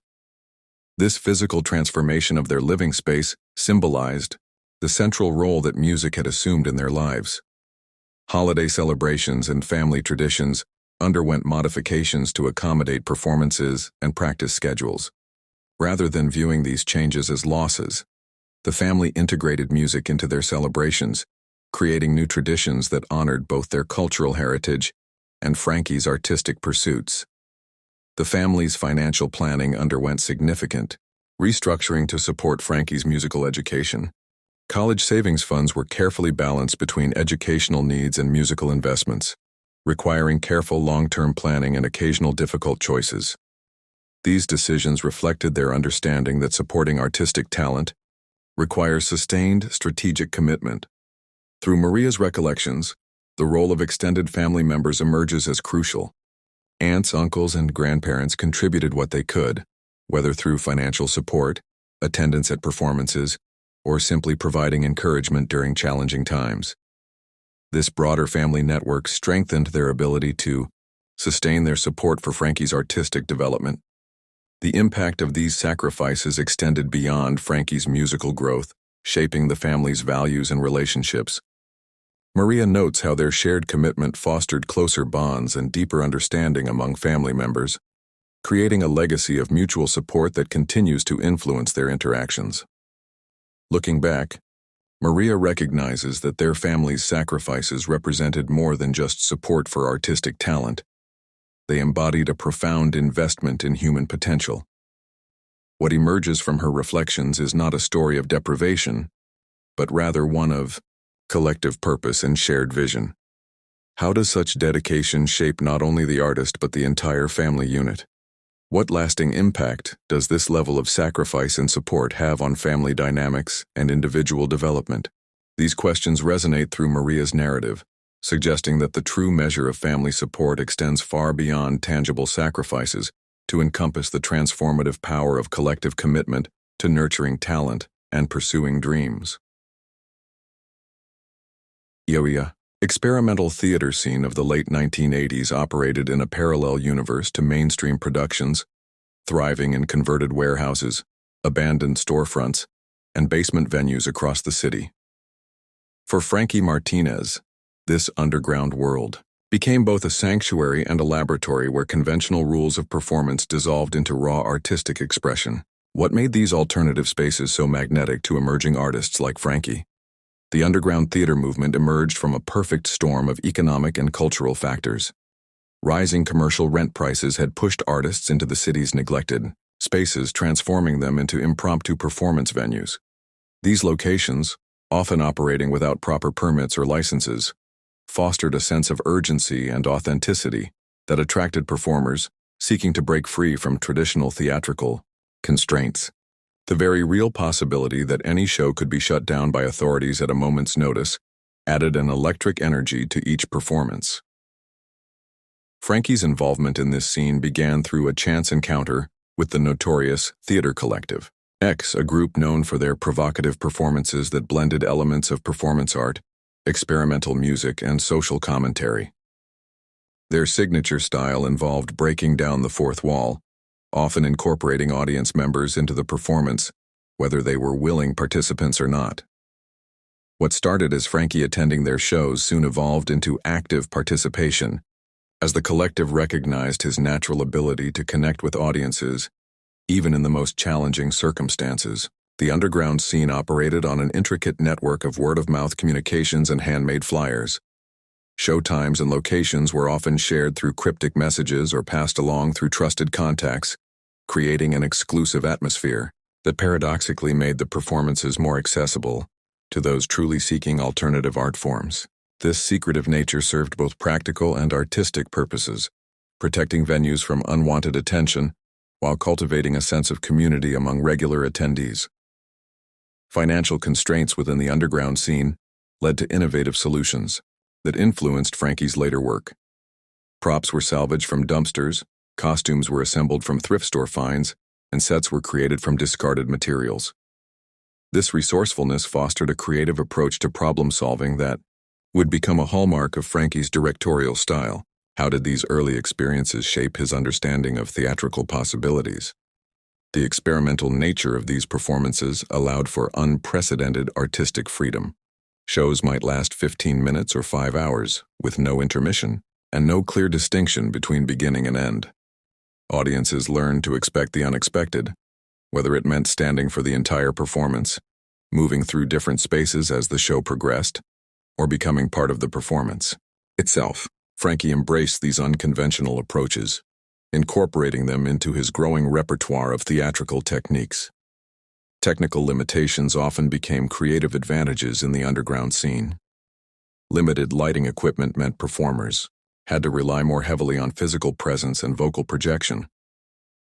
A: This physical transformation of their living space symbolized the central role that music had assumed in their lives. Holiday celebrations and family traditions underwent modifications to accommodate performances and practice schedules. Rather than viewing these changes as losses, the family integrated music into their celebrations, creating new traditions that honored both their cultural heritage and Frankie's artistic pursuits. The family's financial planning underwent significant restructuring to support Frankie's musical education. College savings funds were carefully balanced between educational needs and musical investments, requiring careful long-term planning and occasional difficult choices. These decisions reflected their understanding that supporting artistic talent requires sustained strategic commitment. Through Maria's recollections, the role of extended family members emerges as crucial. Aunts, uncles, and grandparents contributed what they could, whether through financial support, attendance at performances, or simply providing encouragement during challenging times. This broader family network strengthened their ability to sustain their support for Frankie's artistic development. The impact of these sacrifices extended beyond Frankie's musical growth, shaping the family's values and relationships. Maria notes how their shared commitment fostered closer bonds and deeper understanding among family members, creating a legacy of mutual support that continues to influence their interactions. Looking back, Maria recognizes that their family's sacrifices represented more than just support for artistic talent. They embodied a profound investment in human potential. What emerges from her reflections is not a story of deprivation, but rather one of collective purpose and shared vision. How does such dedication shape not only the artist but the entire family unit? What lasting impact does this level of sacrifice and support have on family dynamics and individual development? These questions resonate through Maria's narrative, suggesting that the true measure of family support extends far beyond tangible sacrifices to encompass the transformative power of collective commitment to nurturing talent and pursuing dreams. Yoya, experimental theater scene of the late 1980s, operated in a parallel universe to mainstream productions, thriving in converted warehouses, abandoned storefronts, and basement venues across the city. For Frankie Martinez, this underground world became both a sanctuary and a laboratory where conventional rules of performance dissolved into raw artistic expression. What made these alternative spaces so magnetic to emerging artists like Frankie? The underground theater movement emerged from a perfect storm of economic and cultural factors. Rising commercial rent prices had pushed artists into the city's neglected spaces, transforming them into impromptu performance venues. These locations, often operating without proper permits or licenses, fostered a sense of urgency and authenticity that attracted performers seeking to break free from traditional theatrical constraints. The very real possibility that any show could be shut down by authorities at a moment's notice added an electric energy to each performance. Frankie's involvement in this scene began through a chance encounter with the notorious Theater Collective, a group known for their provocative performances that blended elements of performance art, experimental music, and social commentary. Their signature style involved breaking down the fourth wall, often incorporating audience members into the performance, whether they were willing participants or not. What started as Frankie attending their shows soon evolved into active participation, as the collective recognized his natural ability to connect with audiences, even in the most challenging circumstances. The underground scene operated on an intricate network of word-of-mouth communications and handmade flyers. Showtimes and locations were often shared through cryptic messages or passed along through trusted contacts, creating an exclusive atmosphere that paradoxically made the performances more accessible to those truly seeking alternative art forms. This secretive nature served both practical and artistic purposes, protecting venues from unwanted attention while cultivating a sense of community among regular attendees. Financial constraints within the underground scene led to innovative solutions that influenced Frankie's later work. Props were salvaged from dumpsters, costumes were assembled from thrift store finds, and sets were created from discarded materials. This resourcefulness fostered a creative approach to problem-solving that would become a hallmark of Frankie's directorial style. How did these early experiences shape his understanding of theatrical possibilities? The experimental nature of these performances allowed for unprecedented artistic freedom. Shows might last 15 minutes or 5 hours, with no intermission, and no clear distinction between beginning and end. Audiences learned to expect the unexpected, whether it meant standing for the entire performance, moving through different spaces as the show progressed, or becoming part of the performance itself. Frankie embraced these unconventional approaches, incorporating them into his growing repertoire of theatrical techniques. Technical limitations often became creative advantages in the underground scene. Limited lighting equipment meant performers had to rely more heavily on physical presence and vocal projection.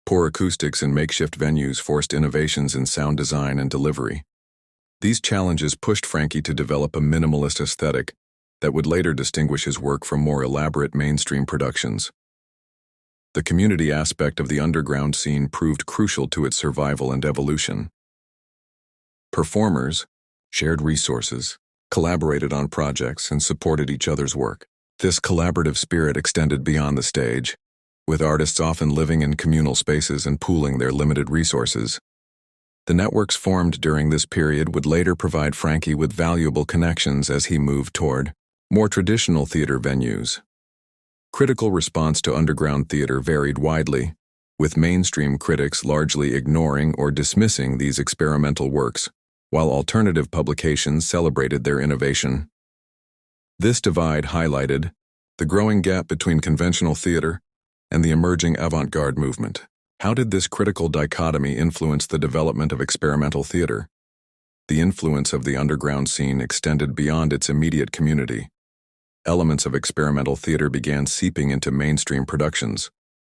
A: Poor acoustics in makeshift venues forced innovations in sound design and delivery. These challenges pushed Frankie to develop a minimalist aesthetic that would later distinguish his work from more elaborate mainstream productions. The community aspect of the underground scene proved crucial to its survival and evolution. Performers shared resources, collaborated on projects, and supported each other's work. This collaborative spirit extended beyond the stage, with artists often living in communal spaces and pooling their limited resources. The networks formed during this period would later provide Frankie with valuable connections as he moved toward more traditional theater venues. Critical response to underground theater varied widely, with mainstream critics largely ignoring or dismissing these experimental works, while alternative publications celebrated their innovation. This divide highlighted the growing gap between conventional theater and the emerging avant-garde movement. How did this critical dichotomy influence the development of experimental theater? The influence of the underground scene extended beyond its immediate community. Elements of experimental theater began seeping into mainstream productions,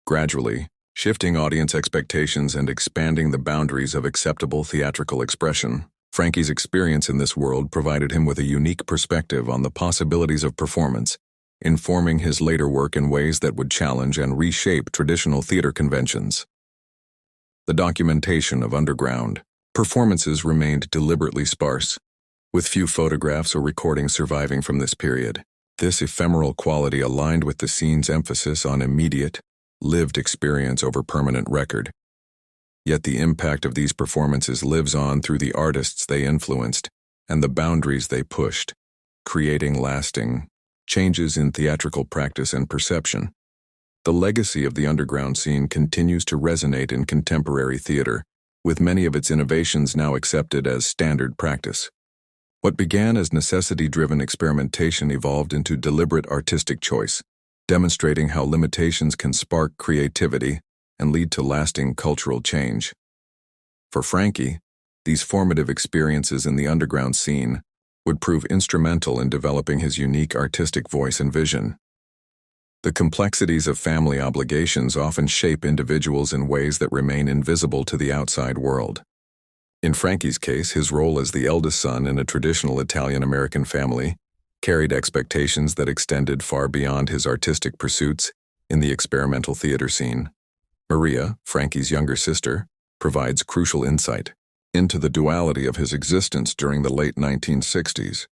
A: gradually shifting audience expectations and expanding the boundaries of acceptable theatrical expression. Frankie's experience in this world provided him with a unique perspective on the possibilities of performance, informing his later work in ways that would challenge and reshape traditional theater conventions. The documentation of underground performances remained deliberately sparse, with few photographs or recordings surviving from this period. This ephemeral quality aligned with the scene's emphasis on immediate, lived experience over permanent record. Yet the impact of these performances lives on through the artists they influenced and the boundaries they pushed, creating lasting changes in theatrical practice and perception. The legacy of the underground scene continues to resonate in contemporary theater, with many of its innovations now accepted as standard practice. What began as necessity-driven experimentation evolved into deliberate artistic choice, demonstrating how limitations can spark creativity and lead to lasting cultural change. For Frankie, these formative experiences in the underground scene would prove instrumental in developing his unique artistic voice and vision. The complexities of family obligations often shape individuals in ways that remain invisible to the outside world. In Frankie's case, his role as the eldest son in a traditional Italian-American family carried expectations that extended far beyond his artistic pursuits in the experimental theater scene. Maria, Frankie's younger sister, provides crucial insight into the duality of his existence during the late 1960s.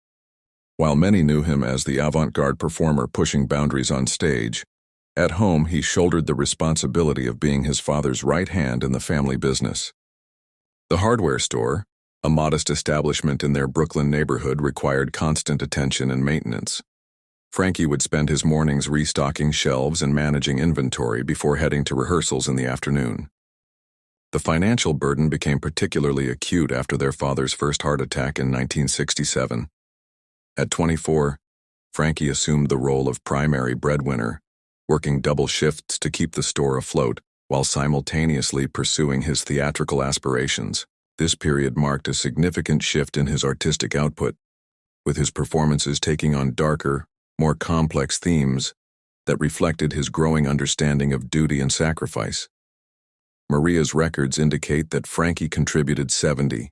A: While many knew him as the avant-garde performer pushing boundaries on stage, at home he shouldered the responsibility of being his father's right hand in the family business. The hardware store, a modest establishment in their Brooklyn neighborhood, required constant attention and maintenance. Frankie would spend his mornings restocking shelves and managing inventory before heading to rehearsals in the afternoon. The financial burden became particularly acute after their father's first heart attack in 1967. At 24, Frankie assumed the role of primary breadwinner, working double shifts to keep the store afloat while simultaneously pursuing his theatrical aspirations. This period marked a significant shift in his artistic output, with his performances taking on darker, more complex themes that reflected his growing understanding of duty and sacrifice. Maria's records indicate that Frankie contributed 70%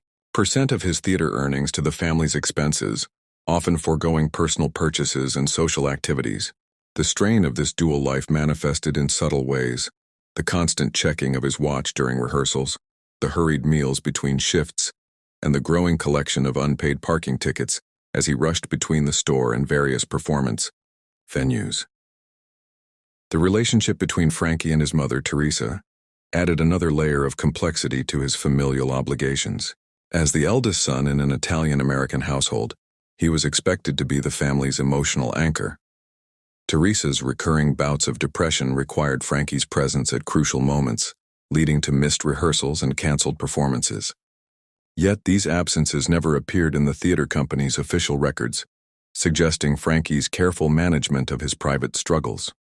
A: of his theater earnings to the family's expenses, often foregoing personal purchases and social activities. The strain of this dual life manifested in subtle ways: the constant checking of his watch during rehearsals, the hurried meals between shifts, and the growing collection of unpaid parking tickets as he rushed between the store and various performance venues. The relationship between Frankie and his mother, Teresa, added another layer of complexity to his familial obligations. As the eldest son in an Italian-American household, he was expected to be the family's emotional anchor. Teresa's recurring bouts of depression required Frankie's presence at crucial moments, leading to missed rehearsals and canceled performances. Yet these absences never appeared in the theater company's official records, suggesting Frankie's careful management of his private struggles.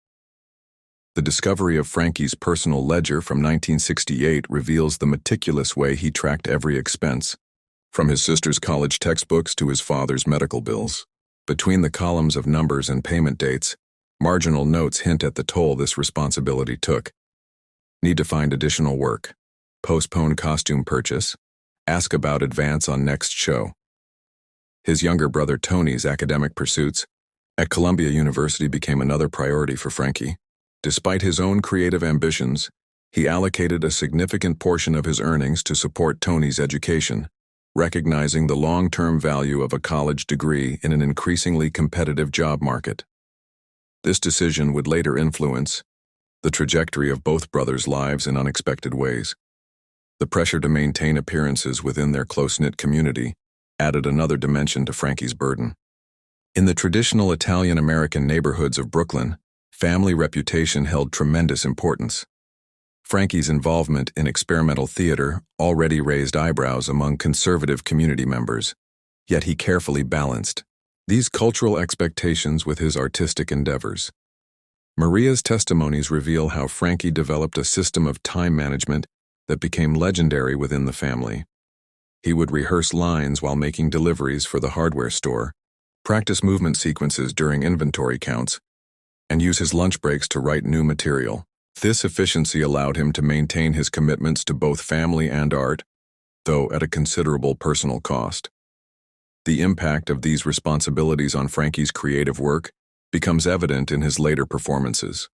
A: The discovery of Frankie's personal ledger from 1968 reveals the meticulous way he tracked every expense, from his sister's college textbooks to his father's medical bills. Between the columns of numbers and payment dates, marginal notes hint at the toll this responsibility took. Need to find additional work. Postpone costume purchase. Ask about advance on next show. His younger brother Tony's academic pursuits at Columbia University became another priority for Frankie. Despite his own creative ambitions, he allocated a significant portion of his earnings to support Tony's education. recognizing the long-term value of a college degree in an increasingly competitive job market. This decision would later influence the trajectory of both brothers' lives in unexpected ways. The pressure to maintain appearances within their close-knit community added another dimension to Frankie's burden. In the traditional Italian-American neighborhoods of Brooklyn, family reputation held tremendous importance. Frankie's involvement in experimental theater already raised eyebrows among conservative community members, yet he carefully balanced these cultural expectations with his artistic endeavors. Maria's testimonies reveal how Frankie developed a system of time management that became legendary within the family. He would rehearse lines while making deliveries for the hardware store, practice movement sequences during inventory counts, and use his lunch breaks to write new material. This efficiency allowed him to maintain his commitments to both family and art, though at a considerable personal cost. The impact of these responsibilities on Frankie's creative work becomes evident in his later performances.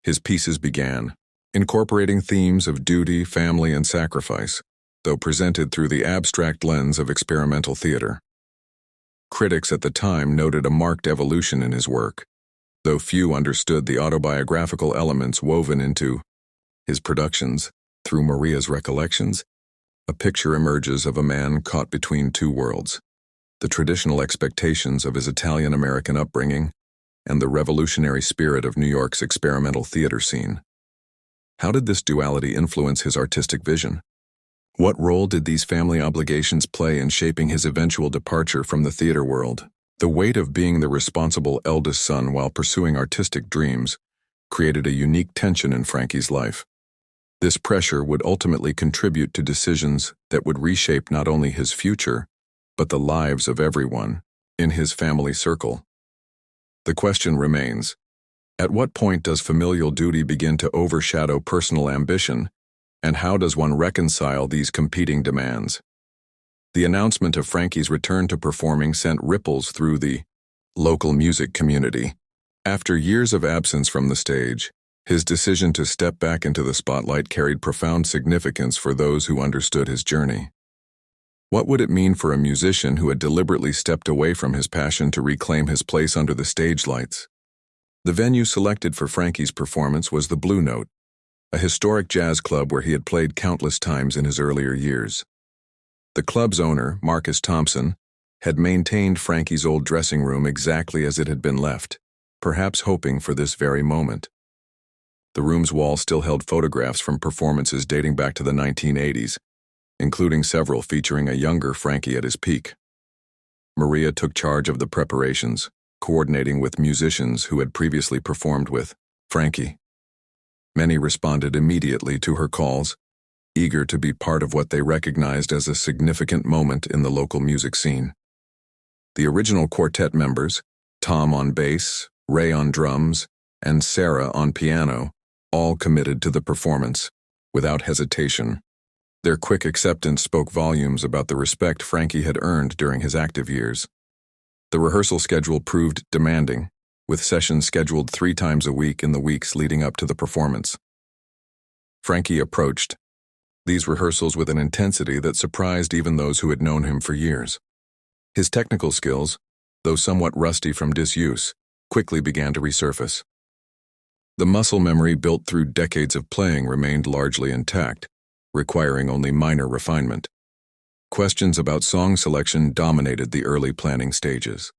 A: His pieces began incorporating themes of duty, family, and sacrifice, though presented through the abstract lens of experimental theater. Critics at the time noted a marked evolution in his work, though few understood the autobiographical elements woven into his productions. Through Maria's recollections, a picture emerges of a man caught between two worlds: the traditional expectations of his Italian-American upbringing and the revolutionary spirit of New York's experimental theater scene. How did this duality influence his artistic vision? What role did these family obligations play in shaping his eventual departure from the theater world? The weight of being the responsible eldest son while pursuing artistic dreams created a unique tension in Frankie's life. This pressure would ultimately contribute to decisions that would reshape not only his future, but the lives of everyone in his family circle. The question remains, at what point does familial duty begin to overshadow personal ambition, and how does one reconcile these competing demands? The announcement of Frankie's return to performing sent ripples through the local music community. After years of absence from the stage, his decision to step back into the spotlight carried profound significance for those who understood his journey. What would it mean for a musician who had deliberately stepped away from his passion to reclaim his place under the stage lights? The venue selected for Frankie's performance was the Blue Note, a historic jazz club where he had played countless times in his earlier years. The club's owner, Marcus Thompson, had maintained Frankie's old dressing room exactly as it had been left, perhaps hoping for this very moment. The room's wall still held photographs from performances dating back to the 1980s, including several featuring a younger Frankie at his peak. Maria took charge of the preparations, coordinating with musicians who had previously performed with Frankie. Many responded immediately to her calls, eager to be part of what they recognized as a significant moment in the local music scene. The original quartet members, Tom on bass, Ray on drums, and Sarah on piano, all committed to the performance, without hesitation. Their quick acceptance spoke volumes about the respect Frankie had earned during his active years. The rehearsal schedule proved demanding, with sessions scheduled 3 times a week in the weeks leading up to the performance. Frankie approached these rehearsals with an intensity that surprised even those who had known him for years. His technical skills, though somewhat rusty from disuse, quickly began to resurface. The muscle memory built through decades of playing remained largely intact, requiring only minor refinement. Questions about song selection dominated the early planning stages.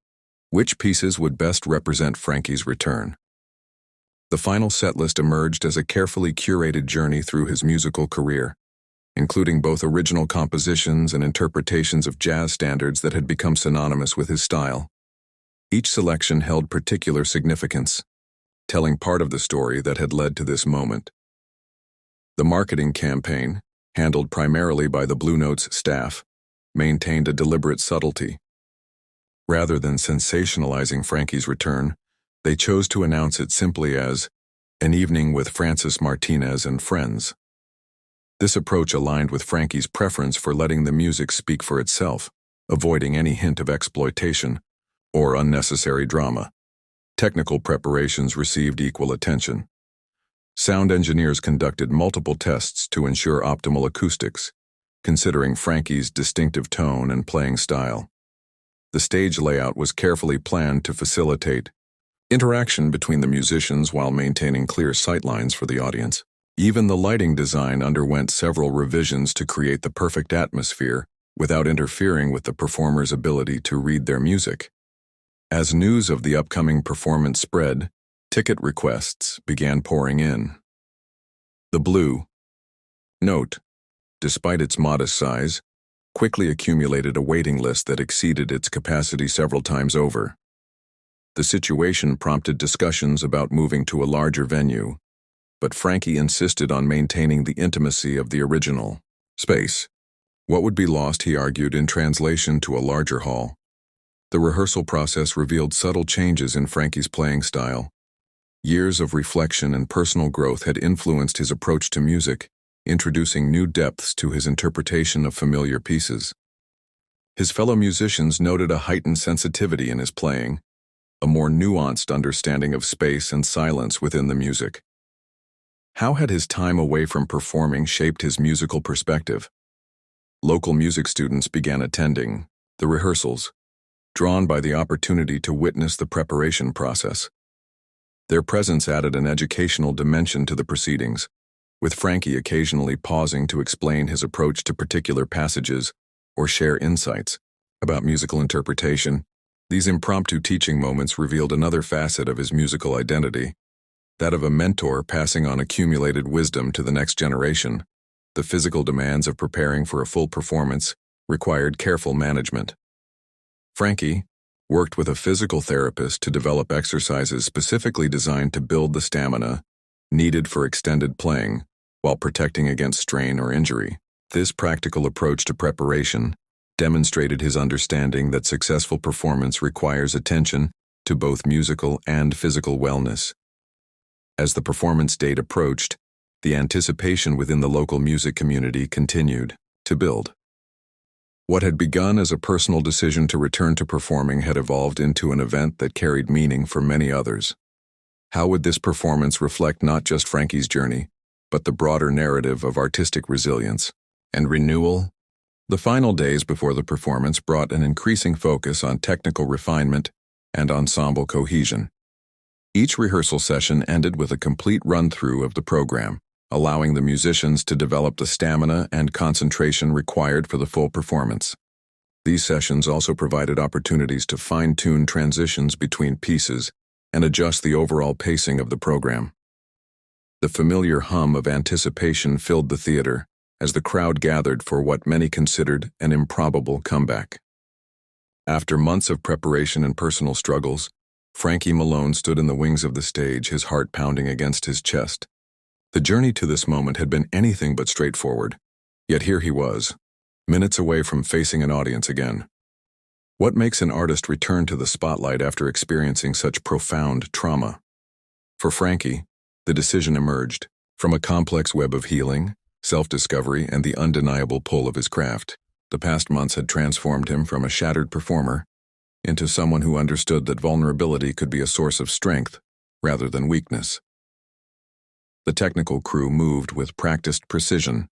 A: Which pieces would best represent Frankie's return? The final setlist emerged as a carefully curated journey through his musical career, including both original compositions and interpretations of jazz standards that had become synonymous with his style. Each selection held particular significance, telling part of the story that had led to this moment. The marketing campaign, handled primarily by the Blue Note's staff, maintained a deliberate subtlety. Rather than sensationalizing Frankie's return, they chose to announce it simply as an evening with Francis Martinez and friends. This approach aligned with Frankie's preference for letting the music speak for itself, avoiding any hint of exploitation or unnecessary drama. Technical preparations received equal attention. Sound engineers conducted multiple tests to ensure optimal acoustics, considering Frankie's distinctive tone and playing style. The stage layout was carefully planned to facilitate interaction between the musicians while maintaining clear sightlines for the audience. Even the lighting design underwent several revisions to create the perfect atmosphere without interfering with the performer's ability to read their music. As news of the upcoming performance spread, ticket requests began pouring in. The Blue Note, despite its modest size, quickly accumulated a waiting list that exceeded its capacity several times over. The situation prompted discussions about moving to a larger venue, but Frankie insisted on maintaining the intimacy of the original space. What would be lost, he argued, in translation to a larger hall? The rehearsal process revealed subtle changes in Frankie's playing style. Years of reflection and personal growth had influenced his approach to music, introducing new depths to his interpretation of familiar pieces. His fellow musicians noted a heightened sensitivity in his playing, a more nuanced understanding of space and silence within the music. How had his time away from performing shaped his musical perspective? Local music students began attending the rehearsals, drawn by the opportunity to witness the preparation process. Their presence added an educational dimension to the proceedings, with Frankie occasionally pausing to explain his approach to particular passages or share insights about musical interpretation. These impromptu teaching moments revealed another facet of his musical identity, that of a mentor passing on accumulated wisdom to the next generation. The physical demands of preparing for a full performance required careful management. Frankie worked with a physical therapist to develop exercises specifically designed to build the stamina needed for extended playing while protecting against strain or injury. This practical approach to preparation demonstrated his understanding that successful performance requires attention to both musical and physical wellness. As the performance date approached, the anticipation within the local music community continued to build. What had begun as a personal decision to return to performing had evolved into an event that carried meaning for many others. How would this performance reflect not just Frankie's journey, but the broader narrative of artistic resilience and renewal? The final days before the performance brought an increasing focus on technical refinement and ensemble cohesion. Each rehearsal session ended with a complete run-through of the program, allowing the musicians to develop the stamina and concentration required for the full performance. These sessions also provided opportunities to fine-tune transitions between pieces and adjust the overall pacing of the program. The familiar hum of anticipation filled the theater as the crowd gathered for what many considered an improbable comeback. After months of preparation and personal struggles, Frankie Malone stood in the wings of the stage, his heart pounding against his chest. The journey to this moment had been anything but straightforward, yet here he was, minutes away from facing an audience again. What makes an artist return to the spotlight after experiencing such profound trauma? For Frankie, the decision emerged from a complex web of healing, self-discovery, and the undeniable pull of his craft. The past months had transformed him from a shattered performer into someone who understood that vulnerability could be a source of strength rather than weakness. The technical crew moved with practiced precision,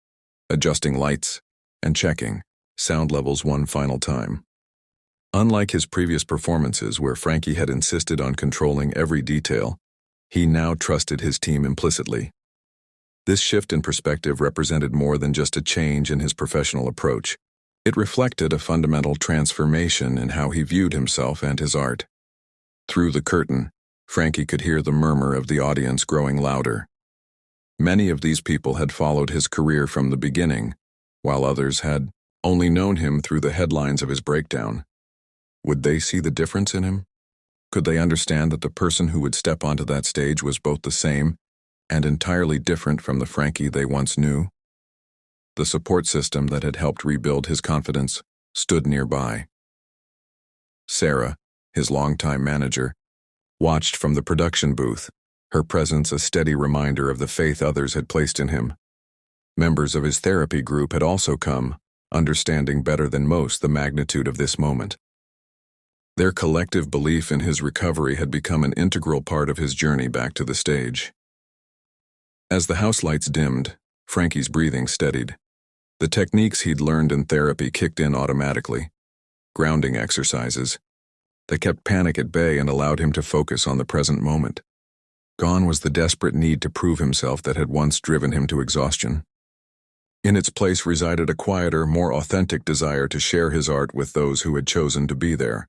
A: adjusting lights and checking sound levels one final time. Unlike his previous performances where Frankie had insisted on controlling every detail, he now trusted his team implicitly. This shift in perspective represented more than just a change in his professional approach. It reflected a fundamental transformation in how he viewed himself and his art. Through the curtain, Frankie could hear the murmur of the audience growing louder. Many of these people had followed his career from the beginning, while others had only known him through the headlines of his breakdown. Would they see the difference in him? Could they understand that the person who would step onto that stage was both the same and entirely different from the Frankie they once knew? The support system that had helped rebuild his confidence stood nearby. Sarah, his longtime manager, watched from the production booth, her presence a steady reminder of the faith others had placed in him. Members of his therapy group had also come, understanding better than most the magnitude of this moment. Their collective belief in his recovery had become an integral part of his journey back to the stage. As the house lights dimmed, Frankie's breathing steadied. The techniques he'd learned in therapy kicked in automatically, grounding exercises that kept panic at bay and allowed him to focus on the present moment. Gone was the desperate need to prove himself that had once driven him to exhaustion. In its place resided a quieter, more authentic desire to share his art with those who had chosen to be there.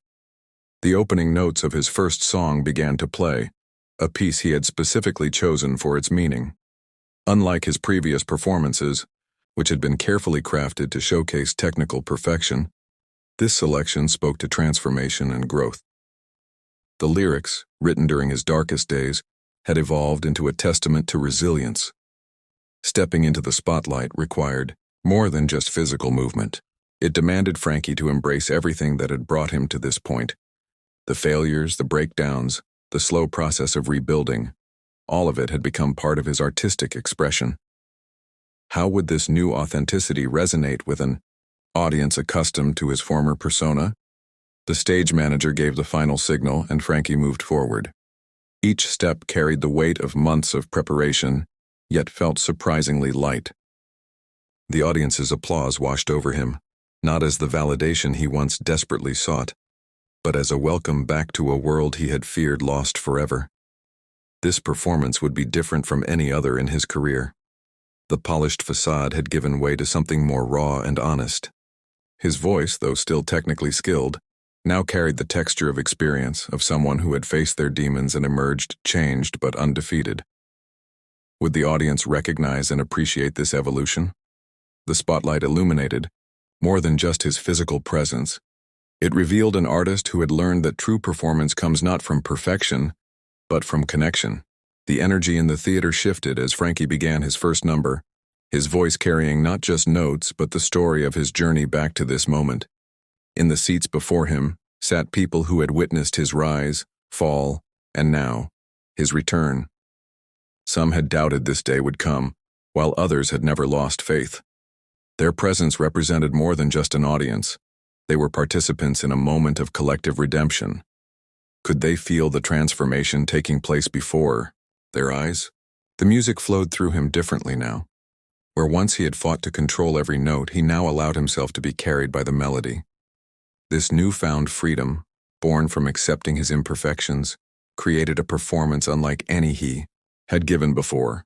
A: The opening notes of his first song began to play, a piece he had specifically chosen for its meaning. Unlike his previous performances, which had been carefully crafted to showcase technical perfection, this selection spoke to transformation and growth. The lyrics, written during his darkest days, had evolved into a testament to resilience. Stepping into the spotlight required more than just physical movement. It demanded Frankie to embrace everything that had brought him to this point. The failures, the breakdowns, the slow process of rebuilding, all of it had become part of his artistic expression. How would this new authenticity resonate with an audience accustomed to his former persona? The stage manager gave the final signal, and Frankie moved forward. Each step carried the weight of months of preparation, yet felt surprisingly light. The audience's applause washed over him, not as the validation he once desperately sought, but as a welcome back to a world he had feared lost forever. This performance would be different from any other in his career. The polished facade had given way to something more raw and honest. His voice, though still technically skilled, now carried the texture of experience of someone who had faced their demons and emerged changed but undefeated. Would the audience recognize and appreciate this evolution? The spotlight illuminated more than just his physical presence. It revealed an artist who had learned that true performance comes not from perfection, but from connection. The energy in the theater shifted as Frankie began his first number, his voice carrying not just notes but the story of his journey back to this moment. In the seats before him sat people who had witnessed his rise, fall, and now, his return. Some had doubted this day would come, while others had never lost faith. Their presence represented more than just an audience. They were participants in a moment of collective redemption. Could they feel the transformation taking place before their eyes? The music flowed through him differently now. Where once he had fought to control every note, he now allowed himself to be carried by the melody. This newfound freedom, born from accepting his imperfections, created a performance unlike any he had given before.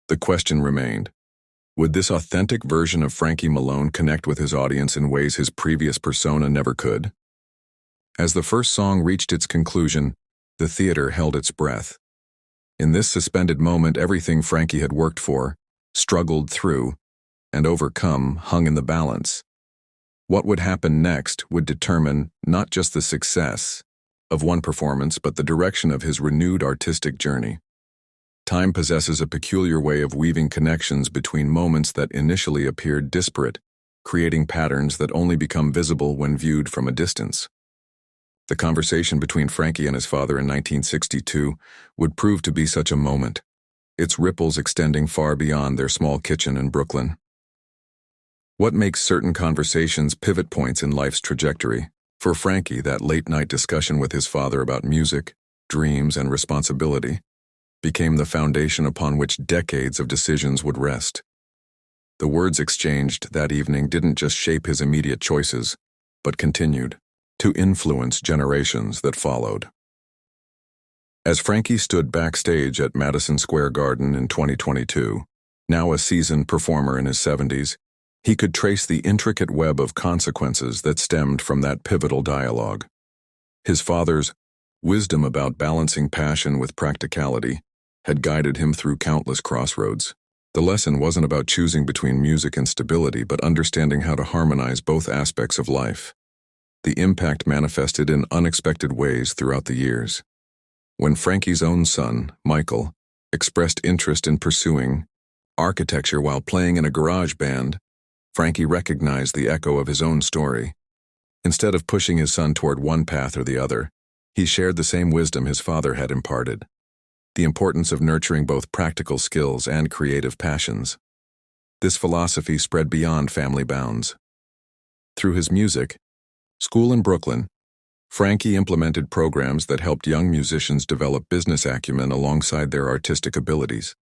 A: The question remained, would this authentic version of Frankie Malone connect with his audience in ways his previous persona never could? As the first song reached its conclusion, the theater held its breath. In this suspended moment, everything Frankie had worked for, struggled through, and overcome hung in the balance. What would happen next would determine not just the success of one performance, but the direction of his renewed artistic journey. Time possesses a peculiar way of weaving connections between moments that initially appeared disparate, creating patterns that only become visible when viewed from a distance. The conversation between Frankie and his father in 1962 would prove to be such a moment, its ripples extending far beyond their small kitchen in Brooklyn. What makes certain conversations pivot points in life's trajectory? For Frankie, that late-night discussion with his father about music, dreams, and responsibility became the foundation upon which decades of decisions would rest. The words exchanged that evening didn't just shape his immediate choices, but continued to influence generations that followed. As Frankie stood backstage at Madison Square Garden in 2022, now a seasoned performer in his 70s, he could trace the intricate web of consequences that stemmed from that pivotal dialogue. His father's wisdom about balancing passion with practicality had guided him through countless crossroads. The lesson wasn't about choosing between music and stability, but understanding how to harmonize both aspects of life. The impact manifested in unexpected ways throughout the years. When Frankie's own son, Michael, expressed interest in pursuing architecture while playing in a garage band, Frankie recognized the echo of his own story. Instead of pushing his son toward one path or the other, he shared the same wisdom his father had imparted: the importance of nurturing both practical skills and creative passions. This philosophy spread beyond family bounds. Through his music, school in Brooklyn, Frankie implemented programs that helped young musicians develop business acumen alongside their artistic abilities.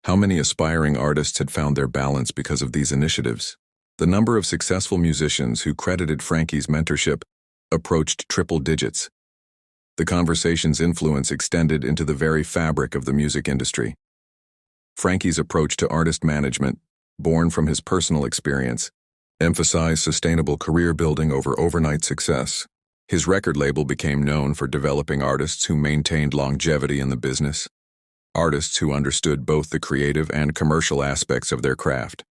A: How many aspiring artists had found their balance because of these initiatives? The number of successful musicians who credited Frankie's mentorship approached triple digits. The conversation's influence extended into the very fabric of the music industry. Frankie's approach to artist management, born from his personal experience, emphasized sustainable career building over overnight success. His record label became known for developing artists who maintained longevity in the business, artists who understood both the creative and commercial aspects of their craft.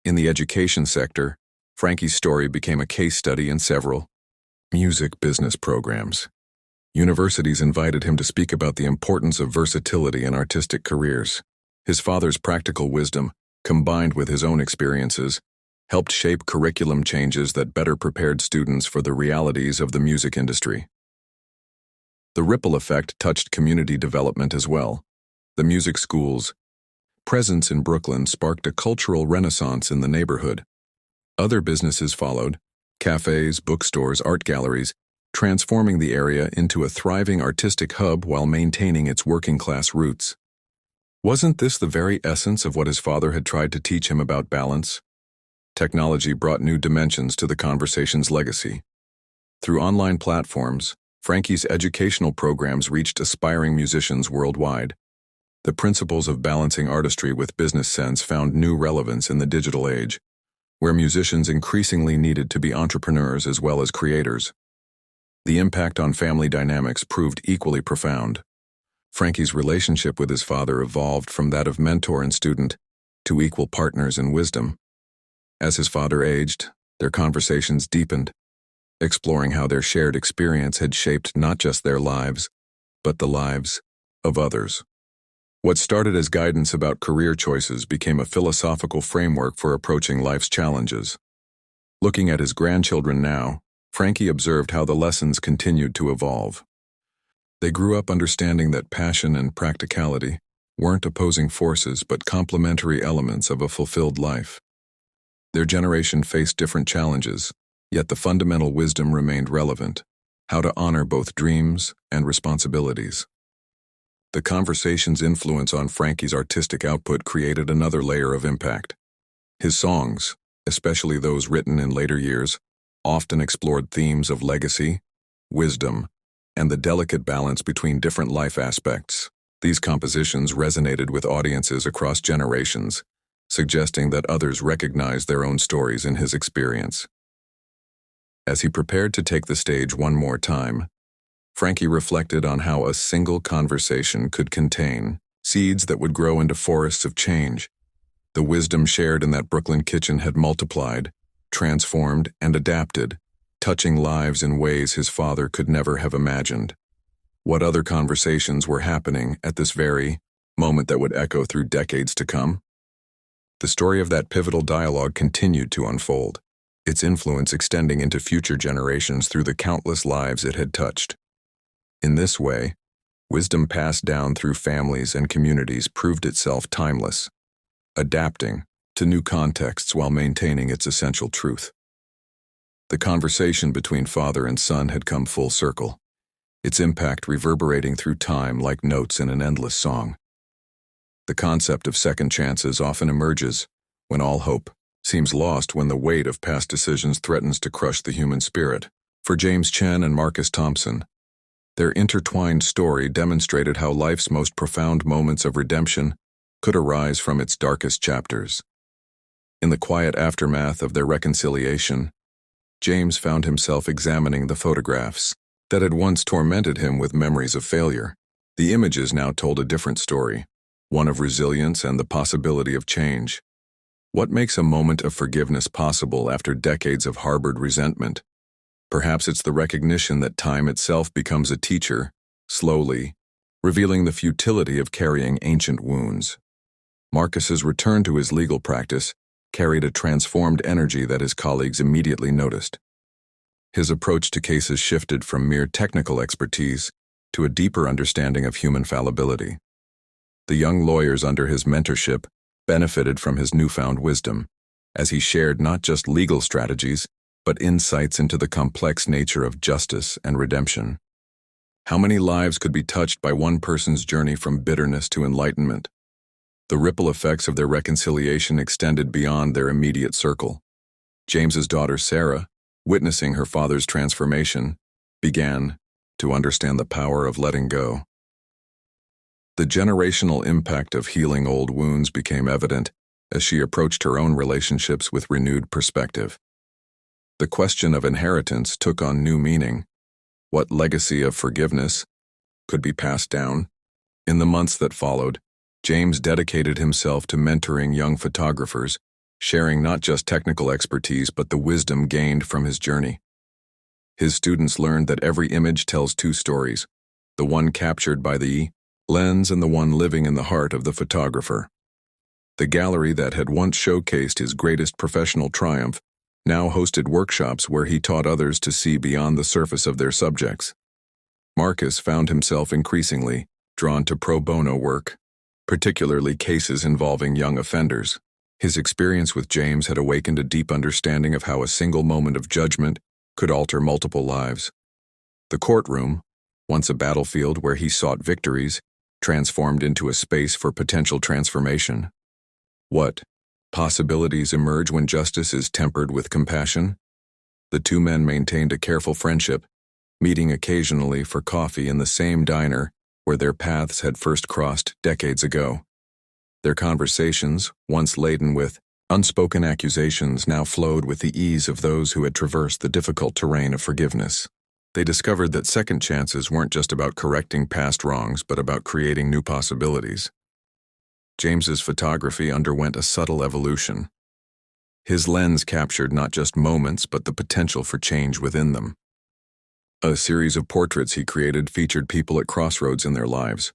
A: In the education sector, Frankie's story became a case study in several music business programs. Universities invited him to speak about the importance of versatility in artistic careers. His father's practical wisdom, combined with his own experiences, helped shape curriculum changes that better prepared students for the realities of the music industry. The ripple effect touched community development as well. The music school's presence in Brooklyn sparked a cultural renaissance in the neighborhood. Other businesses followed: cafes, bookstores, art galleries, transforming the area into a thriving artistic hub while maintaining its working-class roots. Wasn't this the very essence of what his father had tried to teach him about balance? Technology brought new dimensions to the conversation's legacy. Through online platforms, Frankie's educational programs reached aspiring musicians worldwide. The principles of balancing artistry with business sense found new relevance in the digital age, where musicians increasingly needed to be entrepreneurs as well as creators. The impact on family dynamics proved equally profound. Frankie's relationship with his father evolved from that of mentor and student to equal partners in wisdom. As his father aged, their conversations deepened, exploring how their shared experience had shaped not just their lives, but the lives of others. What started as guidance about career choices became a philosophical framework for approaching life's challenges. Looking at his grandchildren now, Frankie observed how the lessons continued to evolve. They grew up understanding that passion and practicality weren't opposing forces but complementary elements of a fulfilled life. Their generation faced different challenges, yet the fundamental wisdom remained relevant: how to honor both dreams and responsibilities. The conversation's influence on Frankie's artistic output created another layer of impact. His songs, especially those written in later years, often explored themes of legacy, wisdom, and the delicate balance between different life aspects. These compositions resonated with audiences across generations, suggesting that others recognized their own stories in his experience. As he prepared to take the stage one more time, Frankie reflected on how a single conversation could contain seeds that would grow into forests of change. The wisdom shared in that Brooklyn kitchen had multiplied, transformed, and adapted, touching lives in ways his father could never have imagined. What other conversations were happening at this very moment that would echo through decades to come? The story of that pivotal dialogue continued to unfold, its influence extending into future generations through the countless lives it had touched. In this way, wisdom passed down through families and communities proved itself timeless, adapting to new contexts while maintaining its essential truth. The conversation between father and son had come full circle, its impact reverberating through time like notes in an endless song. The concept of second chances often emerges when all hope seems lost, when the weight of past decisions threatens to crush the human spirit. For James Chen and Marcus Thompson, their intertwined story demonstrated how life's most profound moments of redemption could arise from its darkest chapters. In the quiet aftermath of their reconciliation, James found himself examining the photographs that had once tormented him with memories of failure. The images now told a different story, one of resilience and the possibility of change. What makes a moment of forgiveness possible after decades of harbored resentment? Perhaps it's the recognition that time itself becomes a teacher, slowly, revealing the futility of carrying ancient wounds. Marcus's return to his legal practice carried a transformed energy that his colleagues immediately noticed. His approach to cases shifted from mere technical expertise to a deeper understanding of human fallibility. The young lawyers under his mentorship benefited from his newfound wisdom, as he shared not just legal strategies, but insights into the complex nature of justice and redemption. How many lives could be touched by one person's journey from bitterness to enlightenment? The ripple effects of their reconciliation extended beyond their immediate circle. James's daughter Sarah, witnessing her father's transformation, began to understand the power of letting go. The generational impact of healing old wounds became evident as she approached her own relationships with renewed perspective. The question of inheritance took on new meaning. What legacy of forgiveness could be passed down? In the months that followed, James dedicated himself to mentoring young photographers, sharing not just technical expertise but the wisdom gained from his journey. His students learned that every image tells two stories, the one captured by the lens and the one living in the heart of the photographer. The gallery that had once showcased his greatest professional triumph now hosted workshops where he taught others to see beyond the surface of their subjects. Marcus found himself increasingly drawn to pro bono work, particularly cases involving young offenders. His experience with James had awakened a deep understanding of how a single moment of judgment could alter multiple lives. The courtroom, once a battlefield where he sought victories, transformed into a space for potential transformation. What possibilities emerge when justice is tempered with compassion? The two men maintained a careful friendship, meeting occasionally for coffee in the same diner where their paths had first crossed decades ago. Their conversations, once laden with unspoken accusations, now flowed with the ease of those who had traversed the difficult terrain of forgiveness. They discovered that second chances weren't just about correcting past wrongs, but about creating new possibilities. James's photography underwent a subtle evolution. His lens captured not just moments, but the potential for change within them. A series of portraits he created featured people at crossroads in their lives,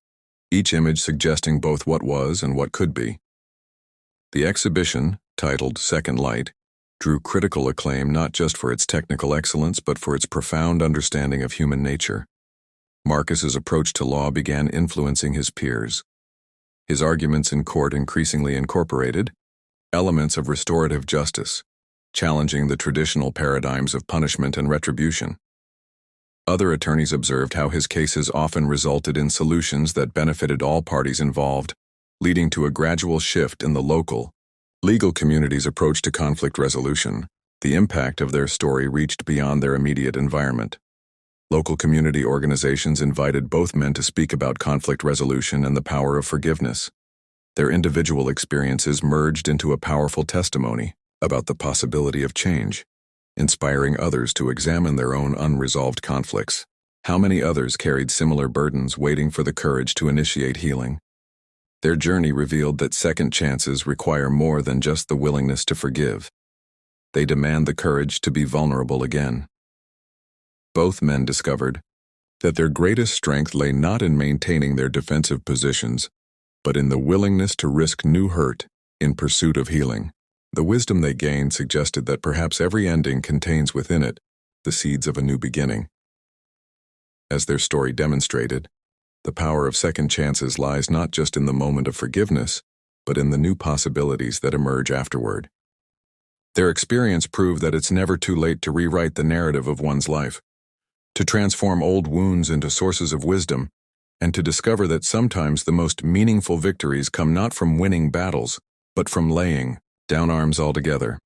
A: each image suggesting both what was and what could be. The exhibition, titled Second Light, drew critical acclaim not just for its technical excellence but for its profound understanding of human nature. Marcus's approach to law began influencing his peers. His arguments in court increasingly incorporated elements of restorative justice, challenging the traditional paradigms of punishment and retribution. Other attorneys observed how his cases often resulted in solutions that benefited all parties involved, leading to a gradual shift in the local, legal community's approach to conflict resolution. The impact of their story reached beyond their immediate environment. Local community organizations invited both men to speak about conflict resolution and the power of forgiveness. Their individual experiences merged into a powerful testimony about the possibility of change, inspiring others to examine their own unresolved conflicts. How many others carried similar burdens waiting for the courage to initiate healing? Their journey revealed that second chances require more than just the willingness to forgive. They demand the courage to be vulnerable again. Both men discovered that their greatest strength lay not in maintaining their defensive positions, but in the willingness to risk new hurt in pursuit of healing. The wisdom they gained suggested that perhaps every ending contains within it the seeds of a new beginning. As their story demonstrated, the power of second chances lies not just in the moment of forgiveness, but in the new possibilities that emerge afterward. Their experience proved that it's never too late to rewrite the narrative of one's life, to transform old wounds into sources of wisdom, and to discover that sometimes the most meaningful victories come not from winning battles, but from laying down arms altogether.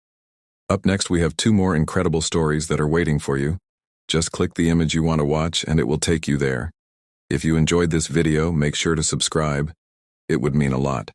A: Up next, we have two more incredible stories that are waiting for you. Just click the image you want to watch and it will take you there. If you enjoyed this video, make sure to subscribe. It would mean a lot.